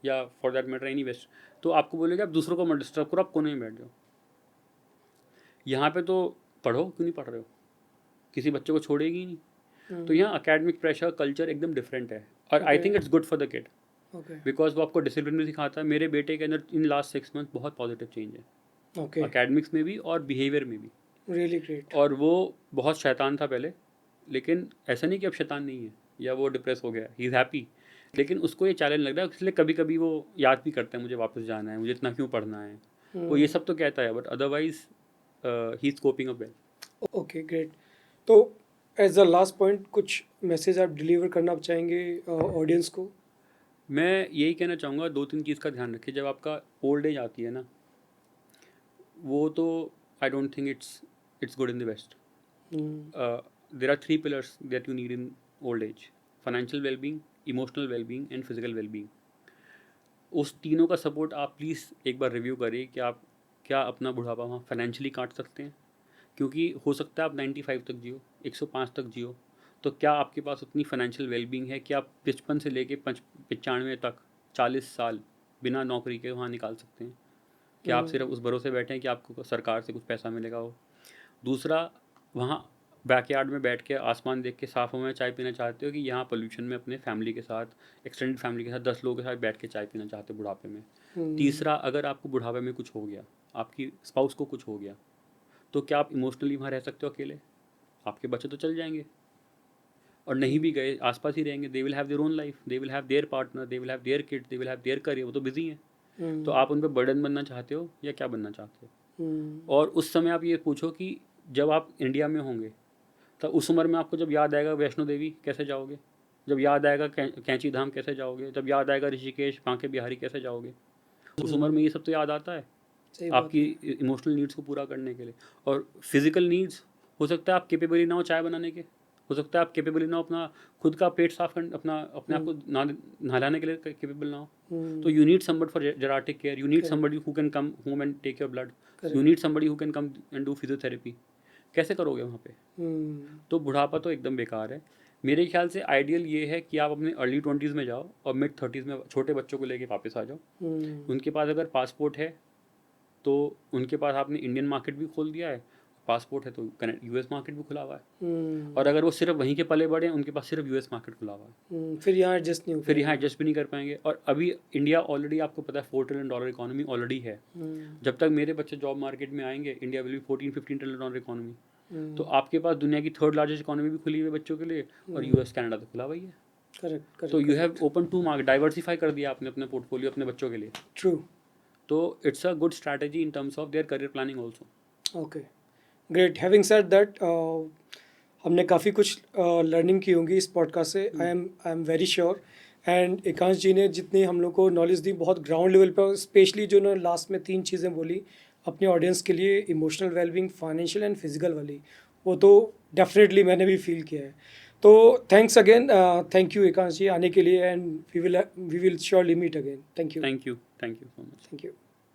या for that matter any west, तो आपको बोलेगा आप दूसरों को मत डिस्टर्ब करो, आप कोने में बैठ जाओ। यहाँ पे तो पढ़ो, क्यों नहीं पढ़ रहे हो, किसी बच्चे को छोड़ेगी ही नहीं। तो हम्म। यहाँ अकेडमिक प्रेशर कल्चर एकदम डिफरेंट है, और I okay. Think it's good for the kid, okay. Because वो आपको डिसिप्लिन भी सिखाता है। मेरे बेटे के अंदर इन लास्ट 6 मंथ बहुत पॉजिटिव चेंज है, ओके। अकेडमिक्स में भी और बिहेवियर में भी। Really great. और वो बहुत शैतान था पहले, लेकिन ऐसा नहीं कि अब शैतान नहीं है या वो डिप्रेस हो गया, ही इज़ हैप्पी। लेकिन उसको ये चैलेंज लग रहा है, इसलिए कभी कभी वो याद भी करता है मुझे वापस जाना है, मुझे इतना क्यों पढ़ना है। वो ये सब तो कहता है, but otherwise he is coping up well. Okay, great. तो एज अ लास्ट पॉइंट कुछ मैसेज आप डिलीवर करना चाहेंगे ऑडियंस को? मैं यही कहना चाहूँगा, 2-3 चीज़ का ध्यान रखिए। जब आपका ओल्ड एज आती है ना, वो तो I don't think it's good in the west. There are 3 pillars that you need in old age: financial well-being, emotional well-being, and physical well-being. उस तीनों का सपोर्ट आप प्लीज़ एक बार रिव्यू करिए कि आप क्या अपना बुढ़ापा वहाँ फाइनेंशियली काट सकते हैं, क्योंकि हो सकता है आप 95 तक जियो, 105 तक जियो, तो क्या आपके पास उतनी फाइनेंशियल वेलबींग है कि आप 55 से लेके 95 तक 40 साल बिना नौकरी के वहाँ निकाल सकते हैं? क्या आप सिर्फ उस भरोसे बैठे हैं कि आपको सरकार से कुछ पैसा मिलेगा हो? दूसरा, वहाँ बैकयार्ड में बैठ के आसमान देख के साफ हवा में चाय पीना चाहते हो कि यहाँ पोल्यूशन में अपने फैमिली के साथ, एक्सटेंडेड फैमिली के साथ 10 लोगों के साथ बैठ के चाय पीना चाहते हो बुढ़ापे में? तीसरा, अगर आपको बुढ़ापे में कुछ हो गया, आपकी स्पाउस को कुछ हो गया, तो क्या आप इमोशनली वहाँ रह सकते हो अकेले? आपके बच्चे तो चल जाएंगे, और नहीं भी गए आसपास ही रहेंगे, they will have their own life, they will have their partner, they will have their kids, they will have their career, वो तो बिजी हैं। तो आप उन पर बर्डन बनना चाहते हो या क्या बनना चाहते हो? और उस समय आप ये पूछो कि जब आप इंडिया में होंगे, तब उस उम्र में आपको जब याद आएगा वैष्णो देवी कैसे जाओगे? जब याद आएगा कैंची धाम कैसे जाओगे? जब याद आएगा ऋषिकेश, बांके बिहारी कैसे जाओगे? उस उम्र में ये सब तो याद आता है आपकी इमोशनल नीड्स को पूरा करने के लिए। और फिजिकल नीड्स, हो सकता है आप केपेबल ही ना हो चाय बनाने के, हो सकता है आप केपेबल ही ना हो अपना खुद का पेट साफ करने, अपने आप को नहलाने के लिए केपेबल ना हो। तो you need somebody for geriatric care, you need somebody who can come home and take your blood, you need somebody who can come and do physiotherapy. कैसे करोगे वहाँ पे? तो बुढ़ापा तो एकदम बेकार है। मेरे ख्याल से आइडियल ये है कि आप अपने अर्ली 20s में जाओ और मिड 30s में छोटे बच्चों को लेके वापस आ जाओ। उनके पास अगर पासपोर्ट है तो उनके पास आपने इंडियन मार्केट भी खोल दिया है, पासपोर्ट है तो यूएस मार्केट भी खुला हुआ है। और अगर वो सिर्फ वहीं के पले बड़े हैं, उनके पास सिर्फ यूएस मार्केट खुला हुआ है, फिर यहाँ एडजस्ट नहीं हो फिर यहाँ एडजस्ट भी नहीं कर पाएंगे। और अभी इंडिया ऑलरेडी, आपको पता है, $4 ट्रिलियन इकोनॉमी ऑलरेडी है। जब तक मेरे बच्चे जॉब मार्केट में आएंगे, India will be 14-15 trillion economy. तो आपके पास दुनिया की 3rd लार्जेस्ट इकोनॉमी भी खुली हुई है बच्चों के लिए, और यूएस कनाडा तो खुला हुआ ही है। करेक्ट। तो you have open to market, diversify कर दिया आपने अपने पोर्टफोलियो अपने बच्चों के लिए। ट्रू। तो it's a good strategy in terms of their career planning also. Okay, great. Having said that, हमने काफ़ी कुछ लर्निंग की होंगी इस पॉडकास्ट से, I am very sure. And Ekansh ji ने जितनी हम लोग को नॉलेज दी, बहुत ग्राउंड लेवल पर, स्पेशली जो उन्होंने लास्ट में 3 चीज़ें बोली अपने ऑडियंस के लिए, emotional wellbeing, financial and physical वाली, वो तो डेफिनेटली मैंने भी फील किया है। तो thanks again, thank you Ekansh ji आने के लिए, and we will surely meet again. Thank you thank you so much. Thank you.